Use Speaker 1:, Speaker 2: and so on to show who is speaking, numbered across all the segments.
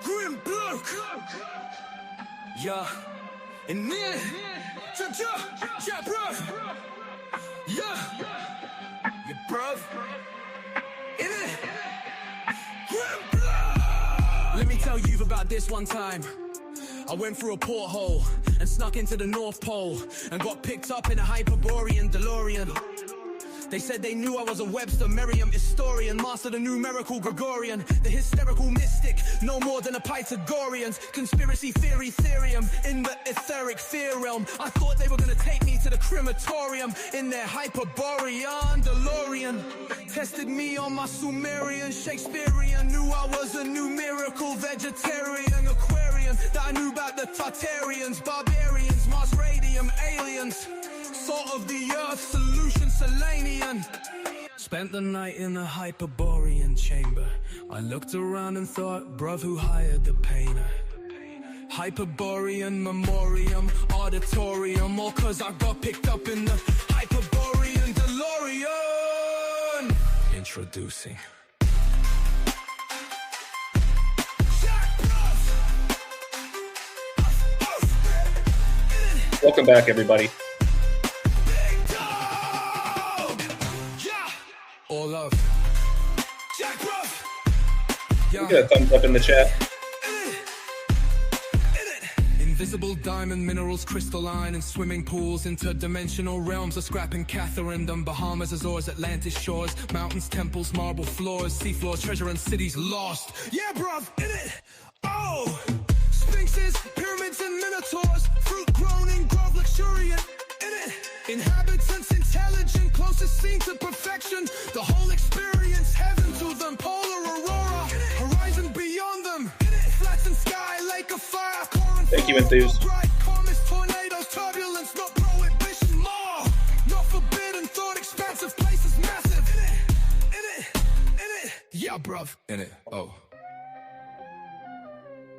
Speaker 1: Grim bloke. Yeah. And then, yeah, bruv. Yeah. You bruv. In it. Grim bloke. Let me tell you about this one time. I went through a porthole and snuck into the North Pole and got picked up in a hyperorean DeLorean. They said they knew I was a Webster Merriam historian, master the numerical Gregorian, the hysterical mystic, no more than a Pythagorean's conspiracy theory theorem in the etheric fear realm. I thought they were gonna take me to the crematorium in their hyperborean DeLorean. Tested me on my Sumerian, Shakespearean, knew I was a numerical vegetarian Aquarian, that I knew about the Tartarians, barbarians, Mars radium, aliens. Salt of the earth, solution Selenian. Spent the night in the hyperborean chamber. I looked around and thought, bruv, who hired the painter? Hyperborean memoriam, auditorium, all cause I got picked up in the hyperborean DeLorean. Introducing.
Speaker 2: Welcome back, everybody.
Speaker 1: All love. Jack,
Speaker 2: You got a thumbs up in the chat.
Speaker 1: Invisible diamond minerals, crystalline and swimming pools, interdimensional realms of scrapping Catherine, Bahamas, Azores, Atlantis shores, mountains, temples, marble floors, seafloors, treasure and cities lost. Yeah, bruv, in it. Oh, sphinxes, pyramids and minotaurs, fruit grown in grove luxuriant. In it, inhabitants intelligent, closest seen to perfection. The whole experience, heaven to them, polar aurora, horizon beyond them. Flats and sky, lake of fire.
Speaker 2: Thank you, Enthuse.
Speaker 1: Comets, tornadoes, turbulence, no prohibition, more. No forbidden thought, expansive places, massive. In it. Yeah, bruv. In it. Oh.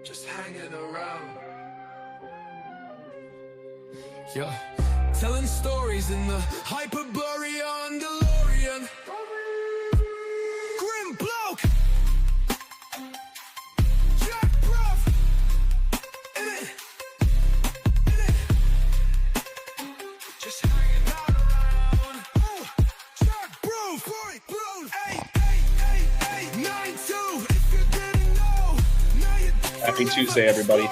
Speaker 1: Just hanging around. Yeah. Telling stories in the hyperborean DeLorean. Grim bloke. Jack, bruv. In it. Just hanging out around. Oh, Jack, bro. 88892. If you didn't know, now you.
Speaker 2: Happy Tuesday, everybody.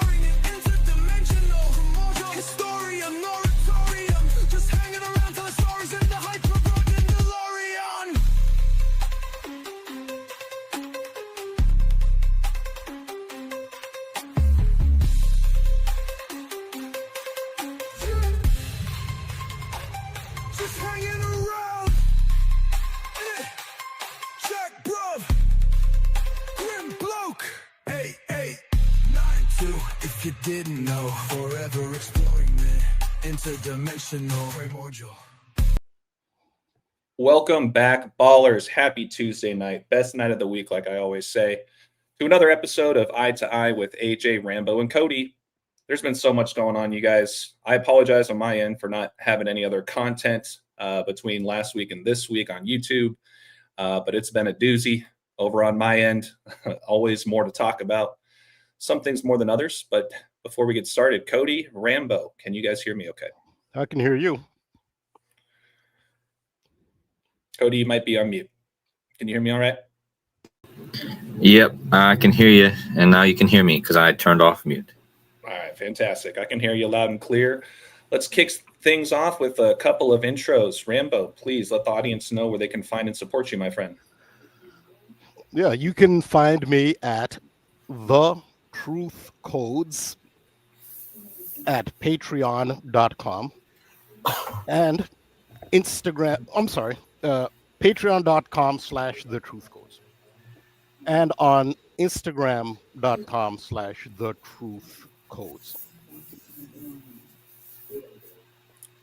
Speaker 1: If you didn't know, forever exploring the interdimensional primordial.
Speaker 2: Welcome back, ballers. Happy Tuesday night. Best night of the week, like I always say, to another episode of Eye to Eye with AJ, Rambo, and Cody. There's been so much going on, you guys. I apologize on my end for not having any other content between last week and this week on YouTube, but it's been a doozy over on my end. Always more to talk about. Some things more than others, but before we get started, Cody, Rambo, can you guys hear me okay?
Speaker 3: I can hear you.
Speaker 2: Cody, you might be on mute. Can you hear me all right?
Speaker 4: Yep, I can hear you, and now you can hear me because I turned off mute.
Speaker 2: All right, fantastic. I can hear you loud and clear. Let's kick things off with a couple of intros. Rambo, please let the audience know where they can find and support you, my friend.
Speaker 3: Yeah, you can find me at The Truth Codes at patreon.com and patreon.com/The Truth Codes and on Instagram.com/The Truth Codes.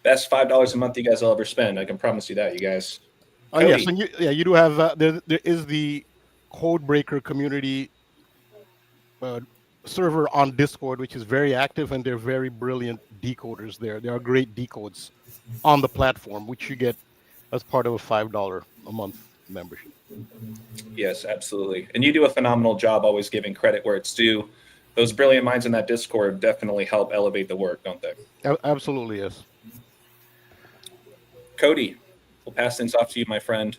Speaker 2: Best $5 a month you guys will ever spend. I can promise you that, you guys.
Speaker 3: Yes, and you do have there is the Codebreaker community server on Discord, which is very active, and they're very brilliant decoders there. There are great decodes on the platform, which you get as part of a $5 a month membership.
Speaker 2: Yes, absolutely. And you do a phenomenal job always giving credit where it's due. Those brilliant minds in that Discord definitely help elevate the work, don't they?
Speaker 3: Absolutely, yes.
Speaker 2: Cody, we'll pass things off to you, my friend.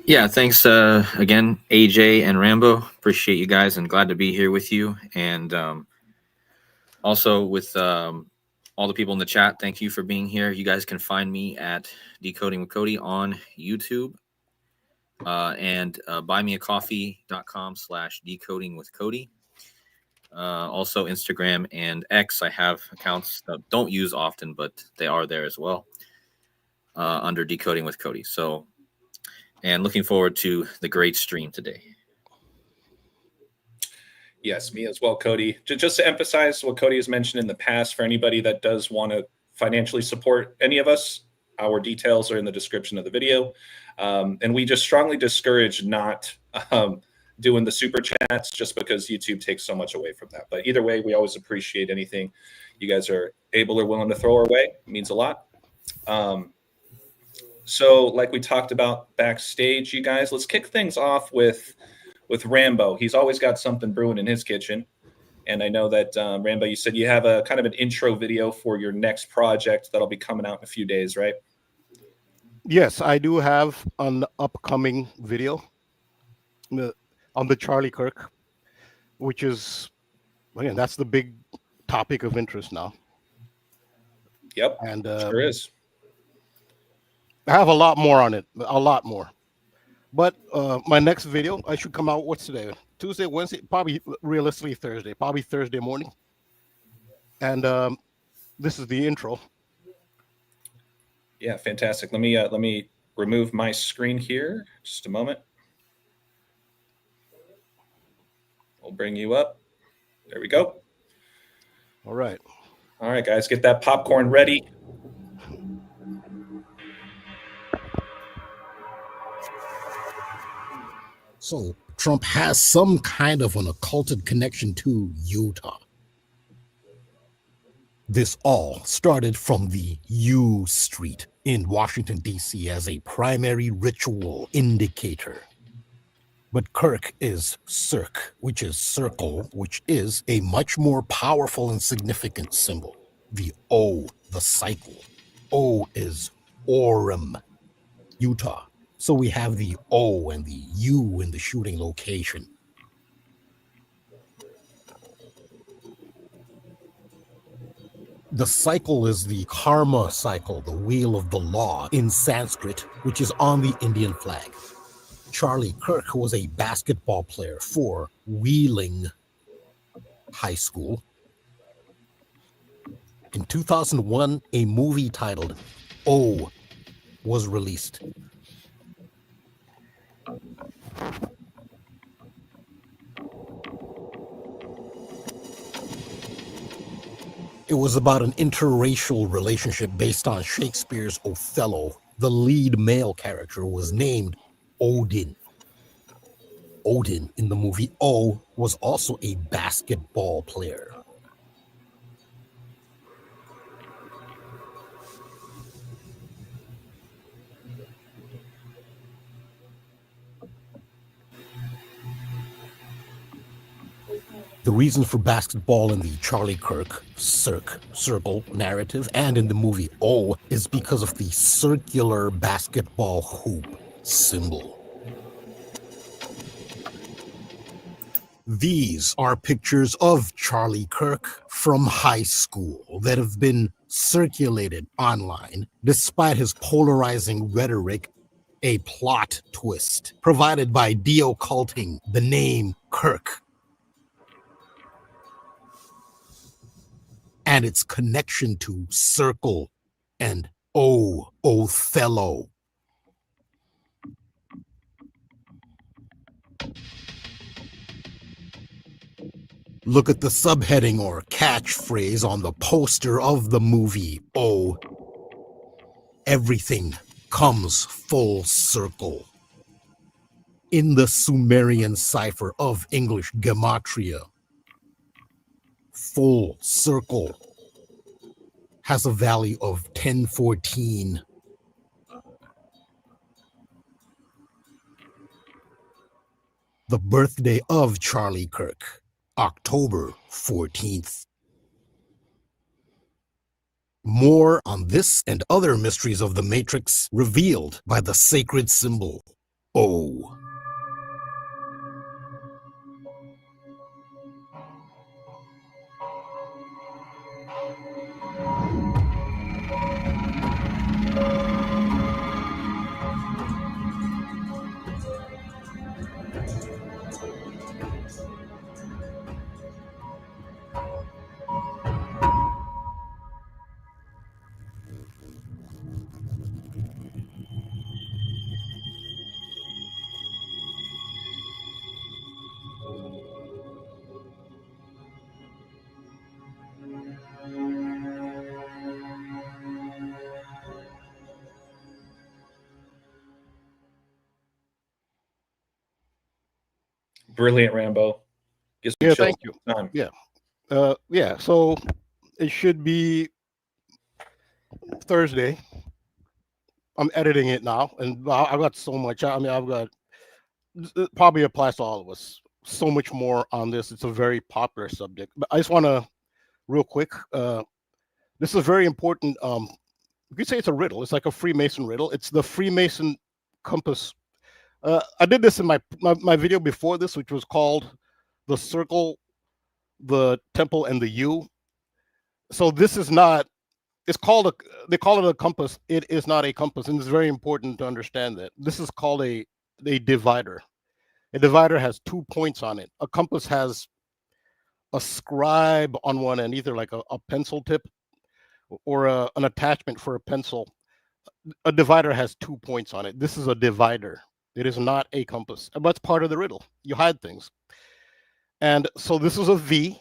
Speaker 4: Yeah, thanks again, AJ and Rambo. Appreciate you guys and glad to be here with you. And also with all the people in the chat, thank you for being here. You guys can find me at Decoding with Cody on YouTube and buymeacoffee.com/decoding with Cody. Also Instagram and X. I have accounts that don't use often, but they are there as well under Decoding with Cody. So, and looking forward to the great stream today.
Speaker 2: Yes, me as well, Cody. Just to emphasize what Cody has mentioned in the past, for anybody that does want to financially support any of us, our details are in the description of the video. And we just strongly discourage not doing the super chats just because YouTube takes so much away from that. But either way, we always appreciate anything you guys are able or willing to throw our way. It means a lot. So like we talked about backstage, you guys, let's kick things off with Rambo. He's always got something brewing in his kitchen. And I know that, Rambo, you said you have a kind of an intro video for your next project that'll be coming out in a few days, right?
Speaker 3: Yes, I do have an upcoming video on the Charlie Kirk, which is, again, that's the big topic of interest now.
Speaker 2: Yep,
Speaker 3: and
Speaker 2: sure is.
Speaker 3: I have a lot more on it, a lot more. But my next video, I should come out, what's today? Tuesday, Wednesday, probably realistically Thursday, probably Thursday morning. And this is the intro.
Speaker 2: Yeah, fantastic. Let me remove my screen here. Just a moment. We'll bring you up. There we go.
Speaker 3: All right.
Speaker 2: All right, guys, get that popcorn ready.
Speaker 5: So Trump has some kind of an occulted connection to Utah. This all started from the U Street in Washington, D.C. as a primary ritual indicator. But Kirk is Cirque, which is circle, which is a much more powerful and significant symbol. The O, the cycle. O is Orem, Utah. So we have the O and the U in the shooting location. The cycle is the karma cycle, the wheel of the law in Sanskrit, which is on the Indian flag. Charlie Kirk was a basketball player for Wheeling High School. In 2001, a movie titled O was released. It was about an interracial relationship based on Shakespeare's Othello. The lead male character was named Odin. Odin in the movie O was also a basketball player. The reason for basketball in the Charlie Kirk circle narrative and in the movie O is because of the circular basketball hoop symbol. These are pictures of Charlie Kirk from high school that have been circulated online despite his polarizing rhetoric, a plot twist provided by deocculting the name Kirk and its connection to circle and Othello. Look at the subheading or catchphrase on the poster of the movie O. Everything comes full circle. In the Sumerian cipher of English gematria, full circle has a value of 1014. the birthday of Charlie Kirk, October 14th. More on this and other mysteries of the Matrix revealed by the sacred symbol O.
Speaker 2: Brilliant, Rambo. Gives me
Speaker 3: Yeah,
Speaker 2: chills
Speaker 3: thank you.
Speaker 2: all the time.
Speaker 3: Yeah. So it should be Thursday. I'm editing it now, and I've got so much. I mean, I've got it probably applies to all of us. So much more on this. It's a very popular subject, but I just want to real quick. This is very important. You could say it's a riddle. It's like a Freemason riddle. It's the Freemason compass. I did this in my video before this, which was called "The Circle, the Temple, and the U." So this is not. It's called a. They call it a compass. It is not a compass, and it's very important to understand that this is called a divider. A divider has 2 points on it. A compass has a scribe on one end, either like a pencil tip or an attachment for a pencil. A divider has 2 points on it. This is a divider. It is not a compass. But it's part of the riddle. You hide things. And so this is a V,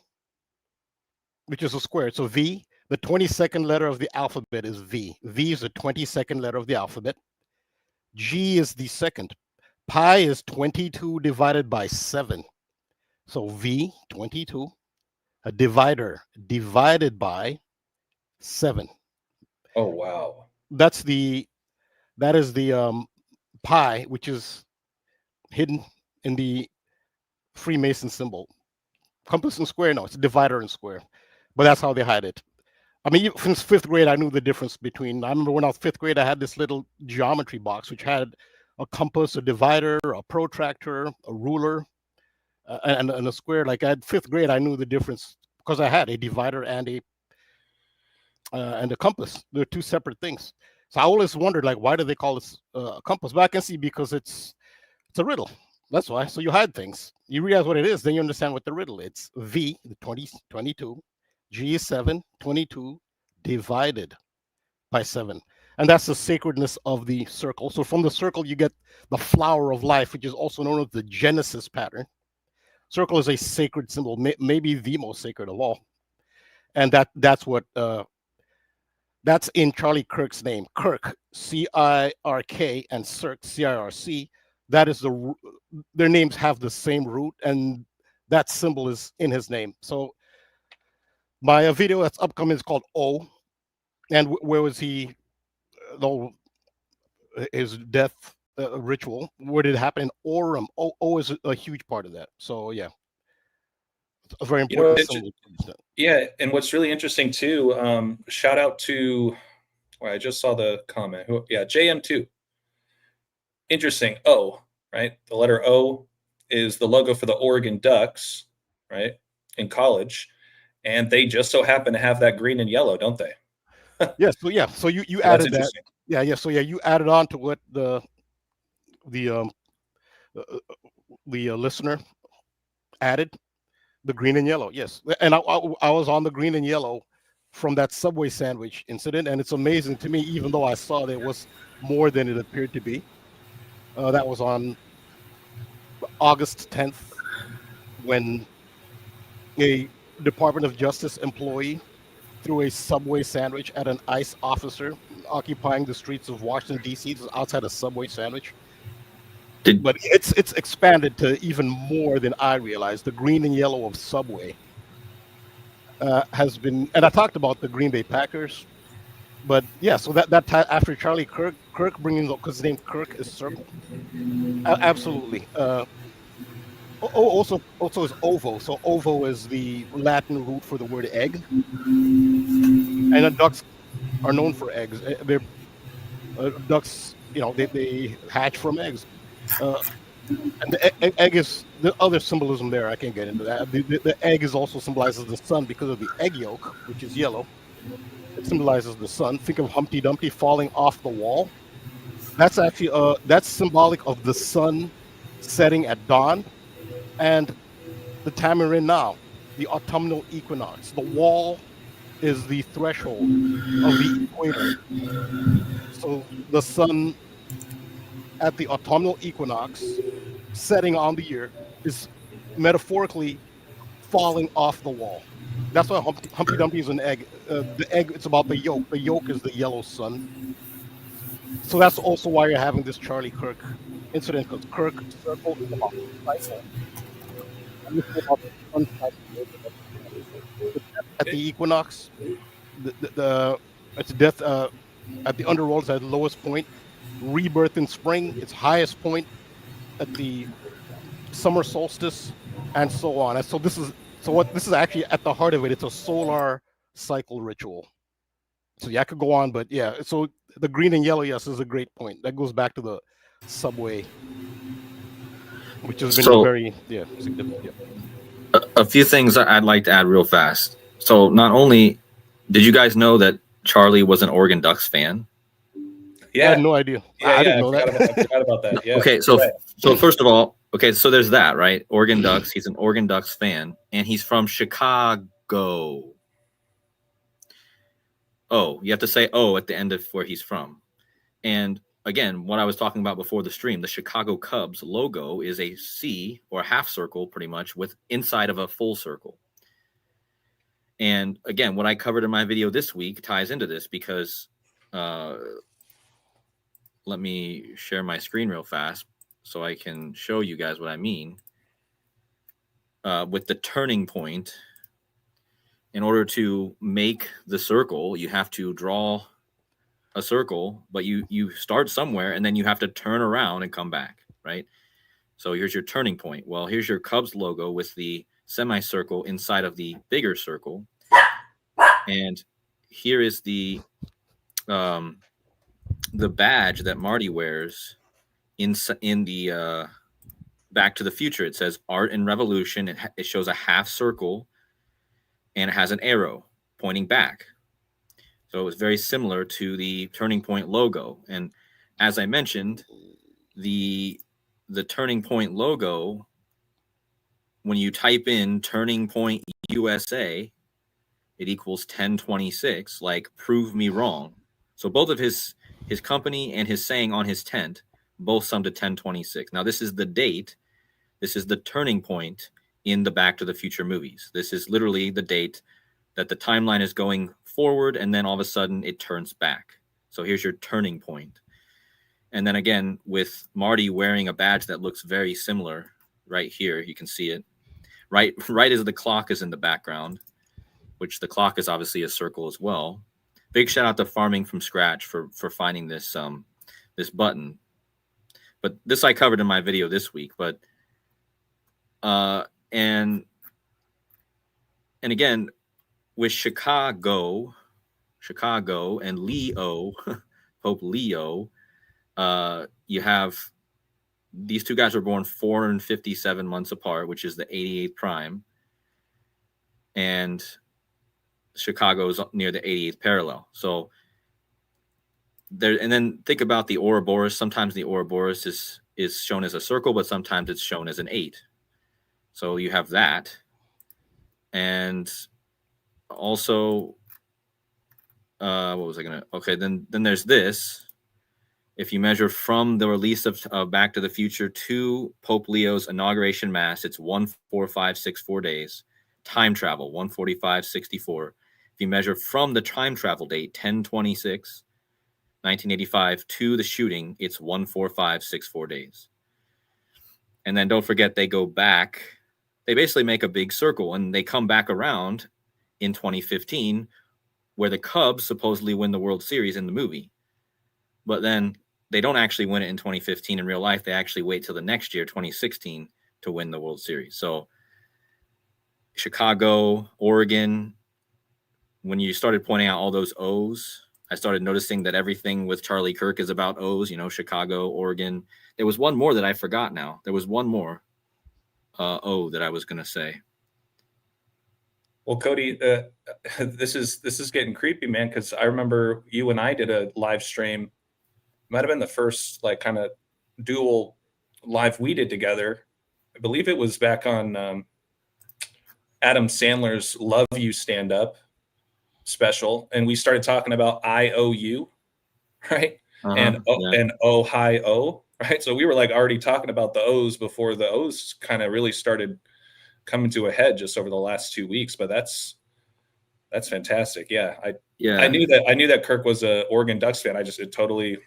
Speaker 3: which is a square. So V, the 22nd letter of the alphabet is V. V is the 22nd letter of the alphabet. G is the second. Pi is 22 divided by 7. So V, 22, a divider divided by 7.
Speaker 2: Oh, wow.
Speaker 3: That is the pi, which is hidden in the Freemason symbol. Compass and square, no, it's divider and square. But that's how they hide it. I mean, since 5th grade, I knew the difference between. I remember when I was 5th grade, I had this little geometry box which had a compass, a divider, a protractor, a ruler, and a square. Like at 5th grade, I knew the difference because I had a divider and a compass. They're 2 separate things. So I always wondered, like, why do they call this a compass? But I can see because it's a riddle. That's why. So you hide things. You realize what it is, then you understand what the riddle is. It's V, the 22. G is 7, 22 divided by 7. And that's the sacredness of the circle. So from the circle, you get the flower of life, which is also known as the Genesis pattern. Circle is a sacred symbol, maybe the most sacred of all. And that's what that's in Charlie Kirk's name. Kirk, C-I-R-K, and Circ, C-I-R-C. That is their names have the same root, and that symbol is in his name. So my video that's upcoming is called O. And where was he? His death ritual. Where did it happen? In Orem. O is a huge part of that. So yeah, it's a very important symbol.
Speaker 2: Yeah, and what's really interesting too. Shout out to. Well, I just saw the comment. JM2. Interesting. O, right? The letter O is the logo for the Oregon Ducks, right? In college. And they just so happen to have that green and yellow, don't they?
Speaker 3: Yes. So yeah. So you added that. Yeah. So yeah, you added on to what the listener added, the green and yellow. Yes. And I was on the green and yellow from that Subway sandwich incident, and it's amazing to me, even though I saw that it was more than it appeared to be. That was on August 10th, when a Department of Justice employee threw a Subway sandwich at an ICE officer occupying the streets of Washington, D.C. It was outside a Subway sandwich. But it's expanded to even more than I realized. The green and yellow of Subway has been, and I talked about the Green Bay Packers, but yeah, so that after Charlie Kirk bringing, because his name Kirk is circle, absolutely. Also is ovo. So ovo is the Latin root for the word egg, and ducks are known for eggs. They're ducks. They hatch from eggs. Uh, and the egg is the other symbolism there. I can't get into that. The egg is also symbolizes the sun because of the egg yolk, which is yellow. It symbolizes the sun. Think of Humpty Dumpty falling off the wall. That's actually that's symbolic of the sun setting at dawn, and the time we're in now, the autumnal equinox. The wall is the threshold of the equator. So the sun at the autumnal equinox, setting on the year, is metaphorically falling off the wall. That's why Humpty Dumpty is an egg. The egg, it's about the yolk. The yolk is the yellow sun. So that's also why you're having this Charlie Kirk incident, because Kirk circle is about the cycle. And this is about the sun cycle. At the equinox, it's death at the underworld is at the lowest point. Rebirth in spring, its highest point at the summer solstice, and so on. And so this is actually at the heart of it. It's a solar cycle ritual. So yeah, I could go on, but yeah. So the green and yellow, yes, is a great point. That goes back to the subway, which has been very significant. Yeah.
Speaker 4: A few things I'd like to add real fast. So not only did you guys know that Charlie was an Oregon Ducks fan?
Speaker 3: Yeah, I had no idea.
Speaker 2: Yeah,
Speaker 3: I didn't know
Speaker 2: I
Speaker 3: that.
Speaker 2: forgot about that. Yeah.
Speaker 4: Okay, so first of all, so there's that, right? Oregon Ducks. He's an Oregon Ducks fan, and he's from Chicago. Oh, you have to say "oh" at the end of where he's from. And again, what I was talking about before the stream, the Chicago Cubs logo is a C or a half circle, pretty much, with inside of a full circle. And again, what I covered in my video this week ties into this because let me share my screen real fast so I can show you guys what I mean. With the turning point, in order to make the circle, you have to draw a circle, but you start somewhere and then you have to turn around and come back, right? So here's your turning point. Well, here's your Cubs logo with the semicircle inside of the bigger circle. And here is the badge that Marty wears in the Back to the Future. It says Art and Revolution. It shows a half circle and it has an arrow pointing back. So it's very similar to the Turning Point logo. And as I mentioned, the Turning Point logo, when you type in Turning Point USA, it equals 1026, like prove me wrong. So both of his company and his saying on his tent both sum to 1026. Now this is the date. This is the turning point in the Back to the Future movies. This is literally the date that the timeline is going forward and then all of a sudden it turns back. So here's your turning point. And then again, with Marty wearing a badge that looks very similar right here, you can see it right as the clock is in the background, which the clock is obviously a circle as well. Big shout out to Farming from Scratch for finding this this button. But this I covered in my video this week. But and again, with Chicago and Leo, Pope Leo, you have these two guys were born 457 months apart, which is the 88th prime. And Chicago's near the 88th parallel. So there, and then think about the Ouroboros. Sometimes the Ouroboros is shown as a circle, but sometimes it's shown as an 8. So you have that. And also, what was I gonna? Okay, then there's this. If you measure from the release of Back to the Future to Pope Leo's inauguration mass, it's 14564 days. Time travel 14564. If you measure from the time travel date 10/26, 1985 to the shooting, it's 14564 days. And then don't forget they go back. They basically make a big circle and they come back around in 2015 where the Cubs supposedly win the World Series in the movie. But then they don't actually win it in 2015 in real life. They actually wait till the next year, 2016, to win the World Series. So Chicago, Oregon, when you started pointing out all those O's, I started noticing that everything with Charlie Kirk is about O's, Chicago, Oregon. There was one more that I forgot now. There was one more O that I was going to say.
Speaker 2: Well, Cody, this is getting creepy, man, because I remember you and I did a live stream. Might have been the first like kind of dual live we did together. I believe it was back on Adam Sandler's Love You stand up special, and we started talking about IOU, right? And Ohio, right? So we were like already talking about the O's before the O's kind of really started coming to a head just over the last 2 weeks. But that's fantastic. Yeah, I knew that Kirk was a Oregon Ducks fan. It totally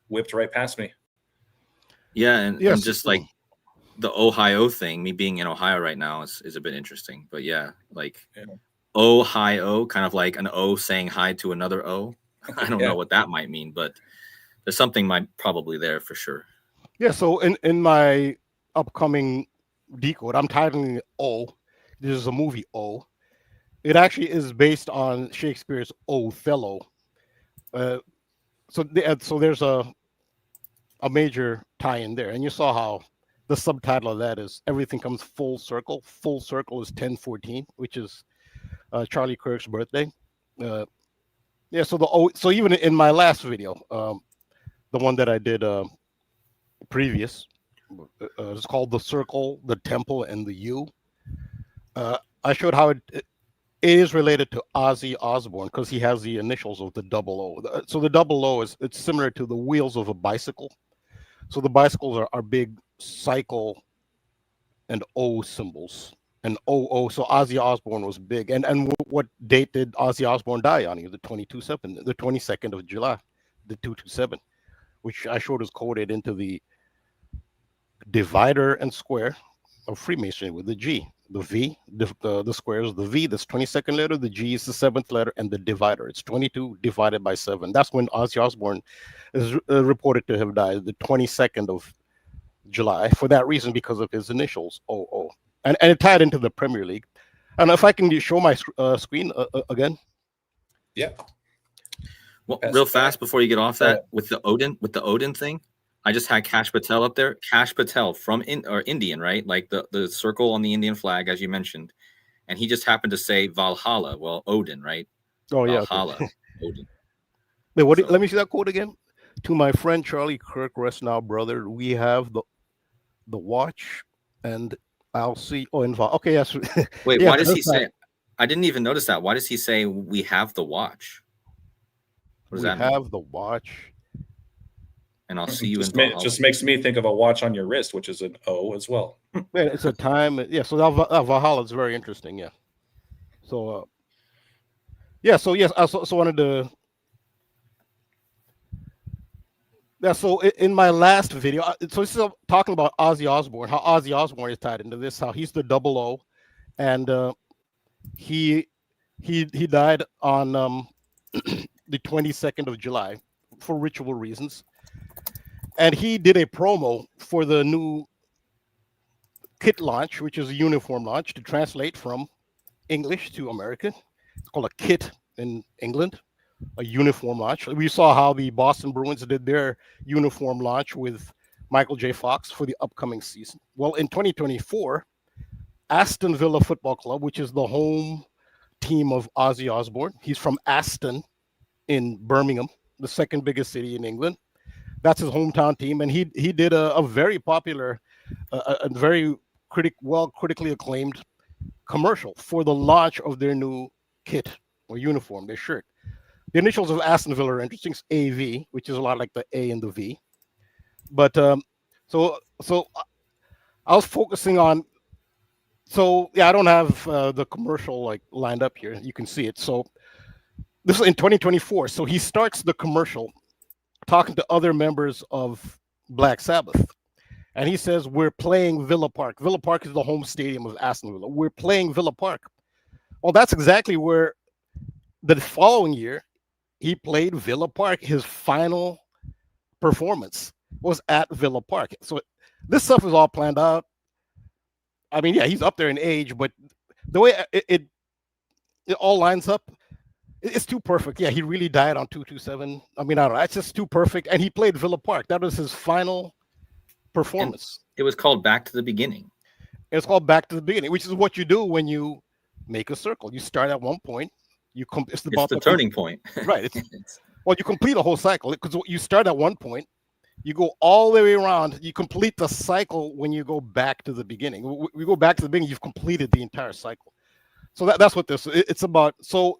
Speaker 2: whipped right past me.
Speaker 4: Yeah, and just like the Ohio thing, me being in Ohio right now is a bit interesting. But Ohio, kind of like an O saying hi to another O. I don't know what that might mean, but there's something probably there for sure.
Speaker 3: Yeah, so in my upcoming decode, I'm titling it O. This is a movie O. It actually is based on Shakespeare's Othello. So there's a major tie-in there, and you saw how the subtitle of that is "Everything Comes Full Circle." Full circle is 10/14, which is Charlie Kirk's birthday. So even in my last video, the one that I did previous, it's called "The Circle, the Temple, and the U." I showed how it is related to Ozzy Osbourne because he has the initials of the double O. So the double O it's similar to the wheels of a bicycle. So the bicycles are big cycle and O symbols. And O. So Ozzy Osbourne was big. And what date did Ozzy Osbourne die on? He was the 22nd of July, the 227, which I showed is coded into the divider and square of Freemasonry with the G. The V, the square is the V, that's 22nd letter, the G is the 7th letter, and the divider. It's 22 divided by 7. That's when Ozzy Osbourne is reported to have died, the 22nd of July, for that reason, because of his initials, OO. And it tied into the Premier League. And if I can show my screen again.
Speaker 2: Yeah.
Speaker 4: Well, real fast before you get off that, with the Odin thing, I just had Cash Patel up there. Cash Patel from Indian, right? Like the circle on the Indian flag, as you mentioned. And he just happened to say Valhalla. Well, Odin, right?
Speaker 3: Oh, yeah.
Speaker 4: Valhalla,
Speaker 3: okay.
Speaker 4: Odin.
Speaker 3: Wait, let me see that quote again. To my friend Charlie Kirk, rest now, brother. We have the watch, and I'll see. Oh, involved. Okay, yes.
Speaker 4: Wait, why does he say? I didn't even notice that. Why does he say we have the watch? What does that mean? We
Speaker 3: have the watch.
Speaker 4: And I'll see you in
Speaker 2: Valhalla. Just makes me think of a watch on your wrist, which is an O as well.
Speaker 3: Yeah, it's a time. Yeah, so that Valhalla is very interesting. Yeah. So, So yes, I also wanted to. Yeah. So in my last video, so this is talking about Ozzy Osbourne, how Ozzy Osbourne is tied into this, how he's the double O, and he died on the 22nd of July for ritual reasons. And he did a promo for the new kit launch, which is a uniform launch to translate from English to American. It's called a kit in England, a uniform launch. We saw how the Boston Bruins did their uniform launch with Michael J. Fox for the upcoming season. Well, in 2024, Aston Villa Football Club, which is the home team of Ozzy Osbourne, he's from Aston in Birmingham, the second biggest city in England. That's his hometown team, and he did a very popular, a very critically acclaimed commercial for the launch of their new kit or uniform, their shirt. The initials of Aston Villa are interesting. It's AV, which is a lot like the A and the V. But so I was focusing on. So yeah, I don't have the commercial like lined up here. You can see it. So this is in 2024. So he starts the commercial talking to other members of Black Sabbath. And he says, we're playing Villa Park. Villa Park is the home stadium of Aston Villa. We're playing Villa Park. Well, that's exactly where the following year he played Villa Park. His final performance was at Villa Park. So this stuff is all planned out. I mean, yeah, he's up there in age, but the way it all lines up, it's too perfect. Yeah, he really died on 2/27. I mean, I don't know. That's just too perfect. And he played Villa Park. That was his final performance.
Speaker 4: And it was called Back to the Beginning.
Speaker 3: It's called Back to the Beginning, which is what you do when you make a circle. You start at one point. It's
Speaker 4: the turning point.
Speaker 3: Right. Well, you complete a whole cycle because you start at one point. You go all the way around. You complete the cycle when you go back to the beginning. We go back to the beginning. You've completed the entire cycle. So that's what it's about. So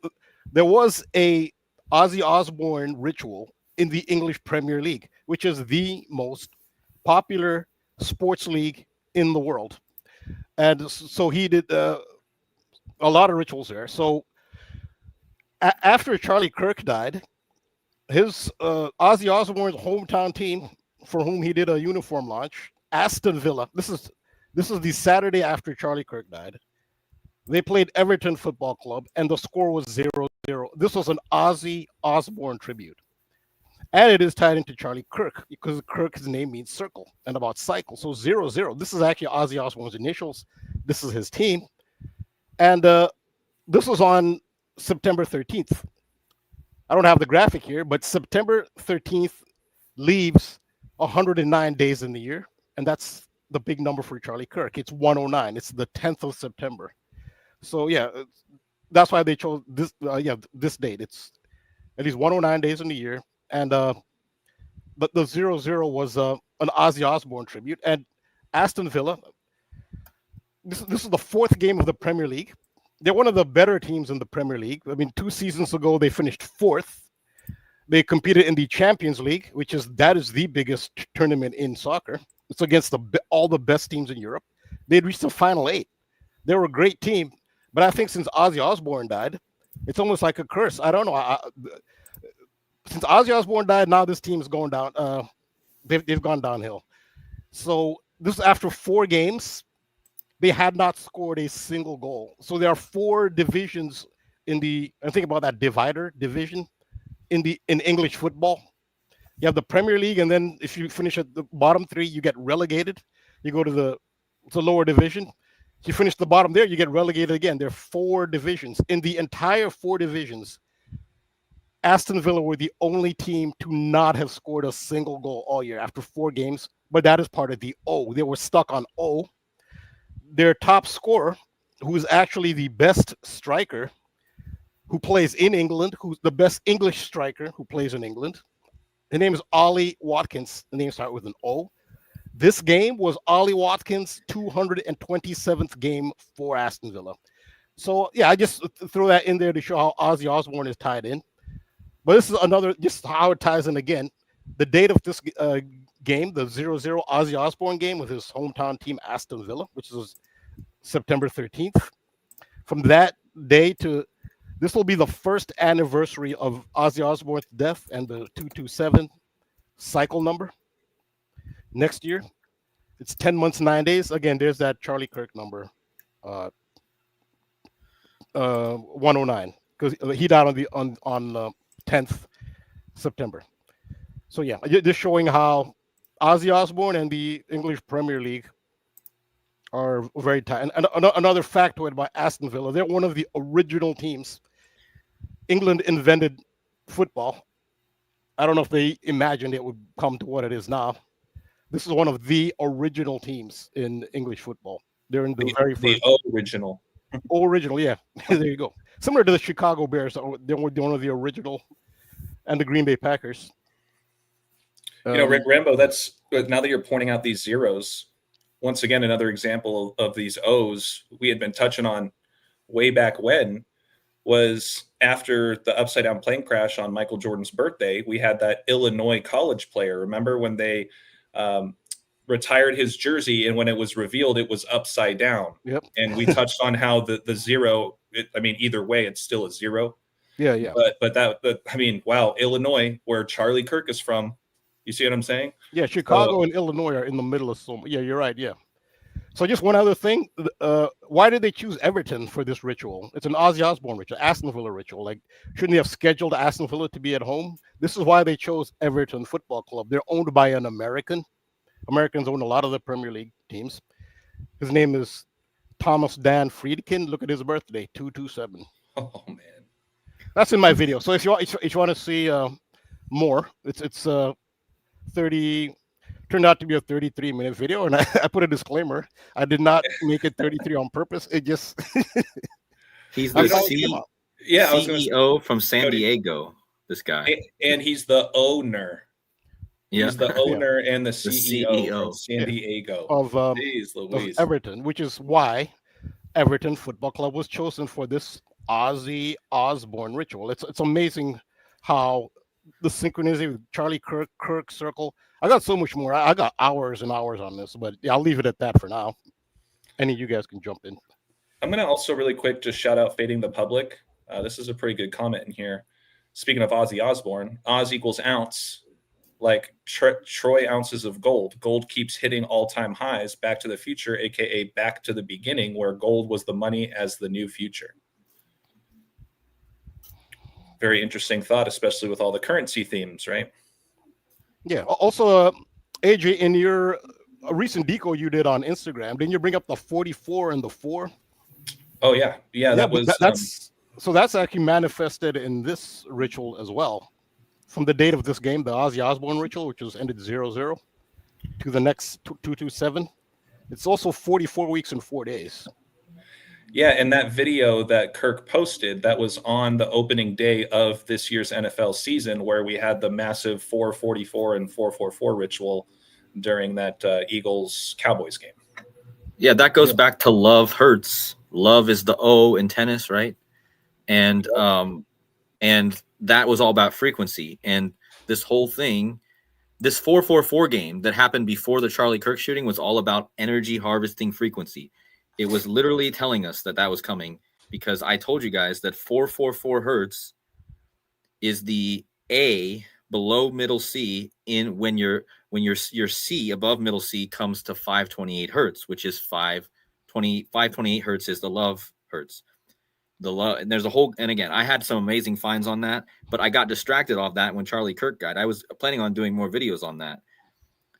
Speaker 3: there was a Ozzy Osbourne ritual in the English Premier League, which is the most popular sports league in the world. And so he did a lot of rituals there. So after Charlie Kirk died, his Ozzy Osbourne's hometown team, for whom he did a uniform launch, Aston Villa. This is the Saturday after Charlie Kirk died. They played Everton Football Club, and the score was 0-0. This was an Ozzy Osbourne tribute. And it is tied into Charlie Kirk because Kirk's name means circle and about cycle. So 0-0. This is actually Ozzy Osbourne's initials. This is his team. And this was on September 13th. I don't have the graphic here, but September 13th leaves 109 days in the year. And that's the big number for Charlie Kirk. It's 109. It's the 10th of September. So, yeah, that's why they chose this date. It's at least 109 days in the year. And but the 0-0 was an Ozzy Osbourne tribute. And Aston Villa, this is the fourth game of the Premier League. They're one of the better teams in the Premier League. I mean, 2 seasons ago, they finished 4th. They competed in the Champions League, that is the biggest tournament in soccer. It's against all the best teams in Europe. They'd reached the final 8. They were a great team. But I think since Ozzy Osbourne died, it's almost like a curse. I don't know. Since Ozzy Osbourne died, now this team is going down. They've gone downhill. So this is after 4 games. They had not scored a single goal. So there are 4 divisions and think about that division in English football. You have the Premier League, and then if you finish at the bottom 3, you get relegated. You go to the lower division. If you finish the bottom there, you get relegated again. There are 4 divisions. In the entire 4 divisions, Aston Villa were the only team to not have scored a single goal all year after 4 games. But that is part of the O. They were stuck on O. Their top scorer, who is actually the best striker who plays in England, who's the best English striker who plays in England. His name is Ollie Watkins. The name starts with an O. This game was Ollie Watkins' 227th game for Aston Villa. So, yeah, I just throw that in there to show how Ozzy Osbourne is tied in. But this is another, just how it ties in again. The date of this game, the 0-0 Ozzy Osbourne game with his hometown team, Aston Villa, which was September 13th. From that day to, this will be the first anniversary of Ozzy Osbourne's death and the 227 cycle number. Next year, it's 10 months, 9 days. Again, there's that Charlie Kirk number, 109, because he died on 10th September. So yeah, just showing how Ozzy Osbourne and the English Premier League are very tight. And another factoid about Aston Villa: they're one of the original teams. England invented football. I don't know if they imagined it would come to what it is now. This is one of the original teams in English football. They're in the very first.
Speaker 2: The original.
Speaker 3: Original, yeah. There you go. Similar to the Chicago Bears. They're one of the original, and the Green Bay Packers.
Speaker 2: Rambo, that's now that you're pointing out these zeros, once again, another example of these O's we had been touching on way back when was after the upside down plane crash on Michael Jordan's birthday. We had that Illinois college player. Remember when they retired his jersey, and when it was revealed, it was upside down.
Speaker 3: Yep.
Speaker 2: And we touched on how the zero, either way, it's still a 0.
Speaker 3: Yeah, yeah.
Speaker 2: But wow, Illinois, where Charlie Kirk is from. You see what I'm saying?
Speaker 3: Yeah, Chicago and Illinois are in the middle of some. Yeah, you're right. Yeah. So just one other thing. Why did they choose Everton for this ritual? It's an Ozzy Osbourne ritual, Aston Villa ritual. Like, shouldn't they have scheduled Aston Villa to be at home? This is why they chose Everton Football Club. They're owned by an American. Americans own a lot of the Premier League teams. His name is Thomas Dan Friedkin. Look at his birthday, 227.
Speaker 2: Oh man.
Speaker 3: That's in my video. So if you want to see more, it's 30. Turned out to be a 33-minute video, and I put a disclaimer. I did not make it 33 on purpose. It just
Speaker 4: He's
Speaker 3: I
Speaker 4: the
Speaker 3: thought it came out.
Speaker 2: Yeah, I was gonna say,
Speaker 4: CEO from San
Speaker 2: Cody.
Speaker 4: Diego. This guy.
Speaker 2: and he's the owner.
Speaker 4: Yeah.
Speaker 2: He's the owner and the CEO,
Speaker 4: CEO.
Speaker 2: from San Diego.
Speaker 3: of
Speaker 2: Jeez Louise.
Speaker 3: Everton, which is why Everton Football Club was chosen for this Ozzy Osbourne ritual. It's amazing how the synchronicity with Charlie Kirk circle. I got so much more. I got hours and hours on this, but yeah, I'll leave it at that for now. Any of you guys can jump in.
Speaker 2: I'm going to also really quick just shout out Fading the Public. This is a pretty good comment in here. Speaking of Ozzy Osbourne, Oz equals ounce, like Troy ounces of gold. Gold keeps hitting all-time highs. Back to the Future, a.k.a. Back to the Beginning, where gold was the money as the new future. Very interesting thought, especially with all the currency themes, right?
Speaker 3: Yeah. Also, AJ, in your recent deco you did on Instagram, didn't you bring up the 44 and the 4?
Speaker 2: Oh yeah, that was
Speaker 3: that's actually manifested in this ritual as well. From the date of this game, the Ozzy Osbourne ritual, which was ended 0-0, to the next 227. It's also 44 weeks and 4 days.
Speaker 2: Yeah, and that video that Kirk posted, that was on the opening day of this year's NFL season, where we had the massive 444 and 444 ritual during that Eagles-Cowboys game.
Speaker 4: Yeah, that goes back to love hurts. Love is the O in tennis, right? And that was all about frequency. And this whole thing, this 444 game that happened before the Charlie Kirk shooting was all about energy harvesting frequency. It was literally telling us that was coming, because I told you guys that 444 hertz is the A below middle C in when your C above middle C comes to 528 hertz, which is 528 hertz is the love hertz. The love, and there's a whole, and again, I had some amazing finds on that, but I got distracted off that when Charlie Kirk died. I was planning on doing more videos on that.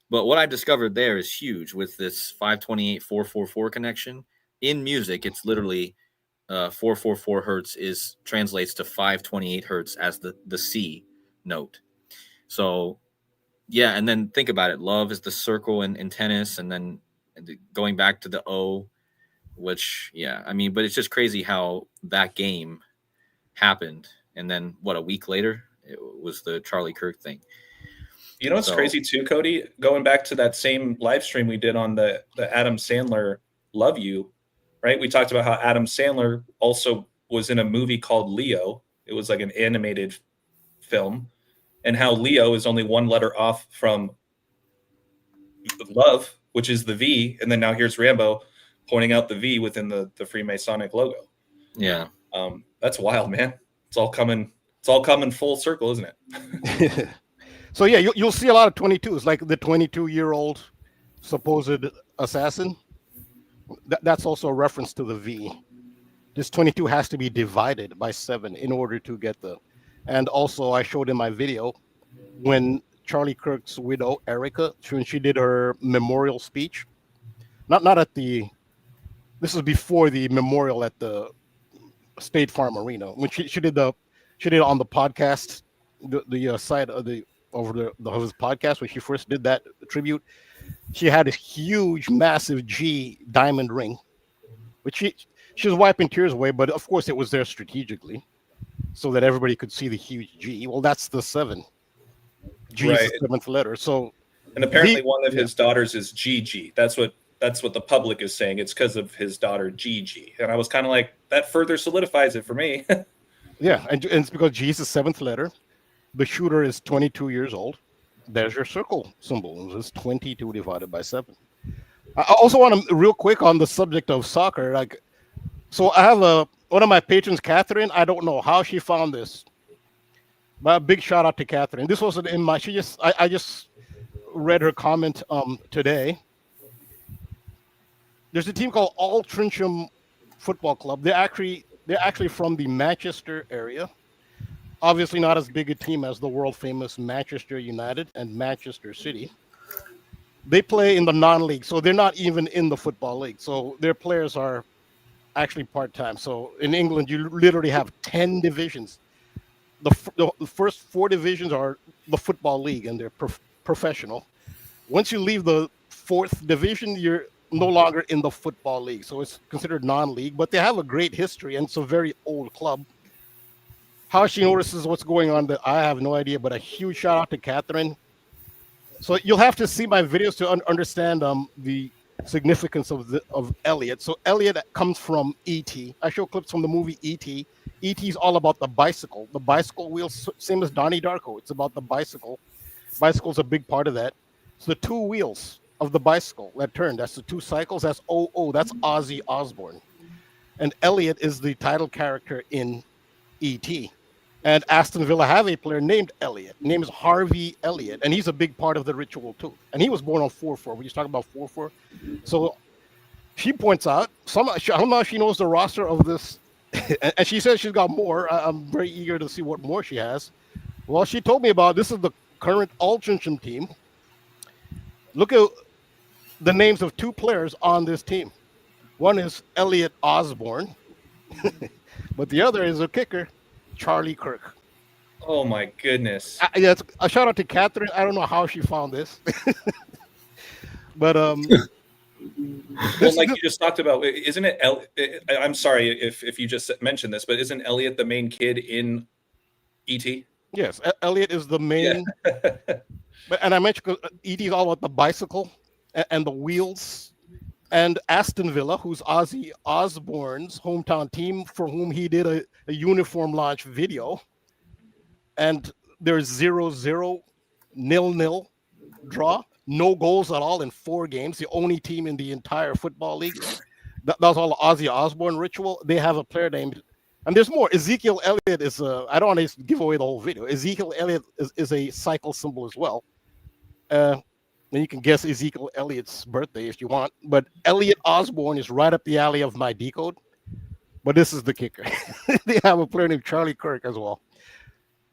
Speaker 4: But what I discovered there is huge with this 528-444 connection. In music, it's literally 444 hertz translates to 528 hertz as the C note. So, yeah, and then think about it. Love is the circle in tennis, and then going back to the O, which, yeah, I mean, but it's just crazy how that game happened. And then, a week later, it was the Charlie Kirk thing.
Speaker 2: You know what's crazy too, Cody? Going back to that same live stream we did on the Adam Sandler Love You, right? We talked about how Adam Sandler also was in a movie called Leo. It was like an animated film, and how Leo is only one letter off from love, which is the V. And then now here's Rambo pointing out the V within the Freemasonic logo.
Speaker 4: Yeah.
Speaker 2: That's wild, man. It's all coming full circle, isn't it?
Speaker 3: So yeah, you'll see a lot of 22s, like the 22-year-old supposed assassin. That's also a reference to the V. This 22 has to be divided by 7 in order to get the. And also, I showed in my video when Charlie Kirk's widow Erica, when she did her memorial speech, not at the. This is before the memorial at the State Farm Arena. When she did it on the podcast, the side of his podcast when she first did that tribute. She had a huge, massive G diamond ring, which she was wiping tears away, but of course it was there strategically so that everybody could see the huge G. Well, that's the 7. G is the 7th letter. So,
Speaker 2: and apparently one of his daughters is Gigi. That's what the public is saying. It's because of his daughter Gigi. And I was kind of like, that further solidifies it for me.
Speaker 3: Yeah, and it's because G is the 7th letter. The shooter is 22 years old. There's your circle symbol. It's 22 divided by 7. I also want to, real quick, on the subject of soccer, so I have one of my patrons, Catherine. I don't know how she found this, but a big shout out to Catherine. This wasn't in my. I just read her comment today. There's a team called Altrincham Football Club. They're actually from the Manchester area. Obviously not as big a team as the world famous Manchester United and Manchester City. They play in the non-league, so they're not even in the football league. So their players are actually part-time. So in England, you literally have 10 divisions. The first 4 divisions are the football league, and they're professional. Once you leave the 4th division, you're no longer in the football league. So it's considered non-league, but they have a great history, and it's a very old club. How she notices what's going on, that I have no idea, but a huge shout out to Catherine. So you'll have to see my videos to understand the significance of Elliot. So Elliot comes from E.T. I show clips from the movie E.T. E.T. is all about the bicycle wheels, same as Donnie Darko. It's about the bicycle. Bicycle's a big part of that. So the 2 wheels of the bicycle that turn, that's the 2 cycles. That's that's Ozzy Osbourne. And Elliot is the title character in E.T. And Aston Villa have a player named Elliot. His name is Harvey Elliott, and he's a big part of the ritual too. And he was born on 4/4. We just talk about 4/4. So she points out, I don't know if she knows the roster of this, and she says she's got more. I'm very eager to see what more she has. Well, she told me about this is the current Altrincham team. Look at the names of 2 players on this team. One is Elliot Osbourne, but the other is a kicker, Charlie Kirk.
Speaker 2: Oh my goodness!
Speaker 3: Yeah, a shout out to Catherine. I don't know how she found this, but
Speaker 2: well, like you just talked about, isn't it? I'm sorry if you just mentioned this, but isn't Elliot the main kid in E.T.?
Speaker 3: Yes, Elliot is the main. Yeah. And I mentioned E.T. is all about the bicycle and the wheels. And Aston Villa, who's Ozzy Osbourne's hometown team, for whom he did a uniform launch video. And there's 0-0, 0-0 draw, no goals at all in 4 games. The only team in the entire football league. That was all the Ozzy Osbourne ritual. They have a player named, and there's more. Ezekiel Elliott is I don't want to give away the whole video. Ezekiel Elliott is a cycle symbol as well. And you can guess Ezekiel Elliott's birthday if you want. But Elliot Osbourne is right up the alley of my decode. But this is the kicker. They have a player named Charlie Kirk as well.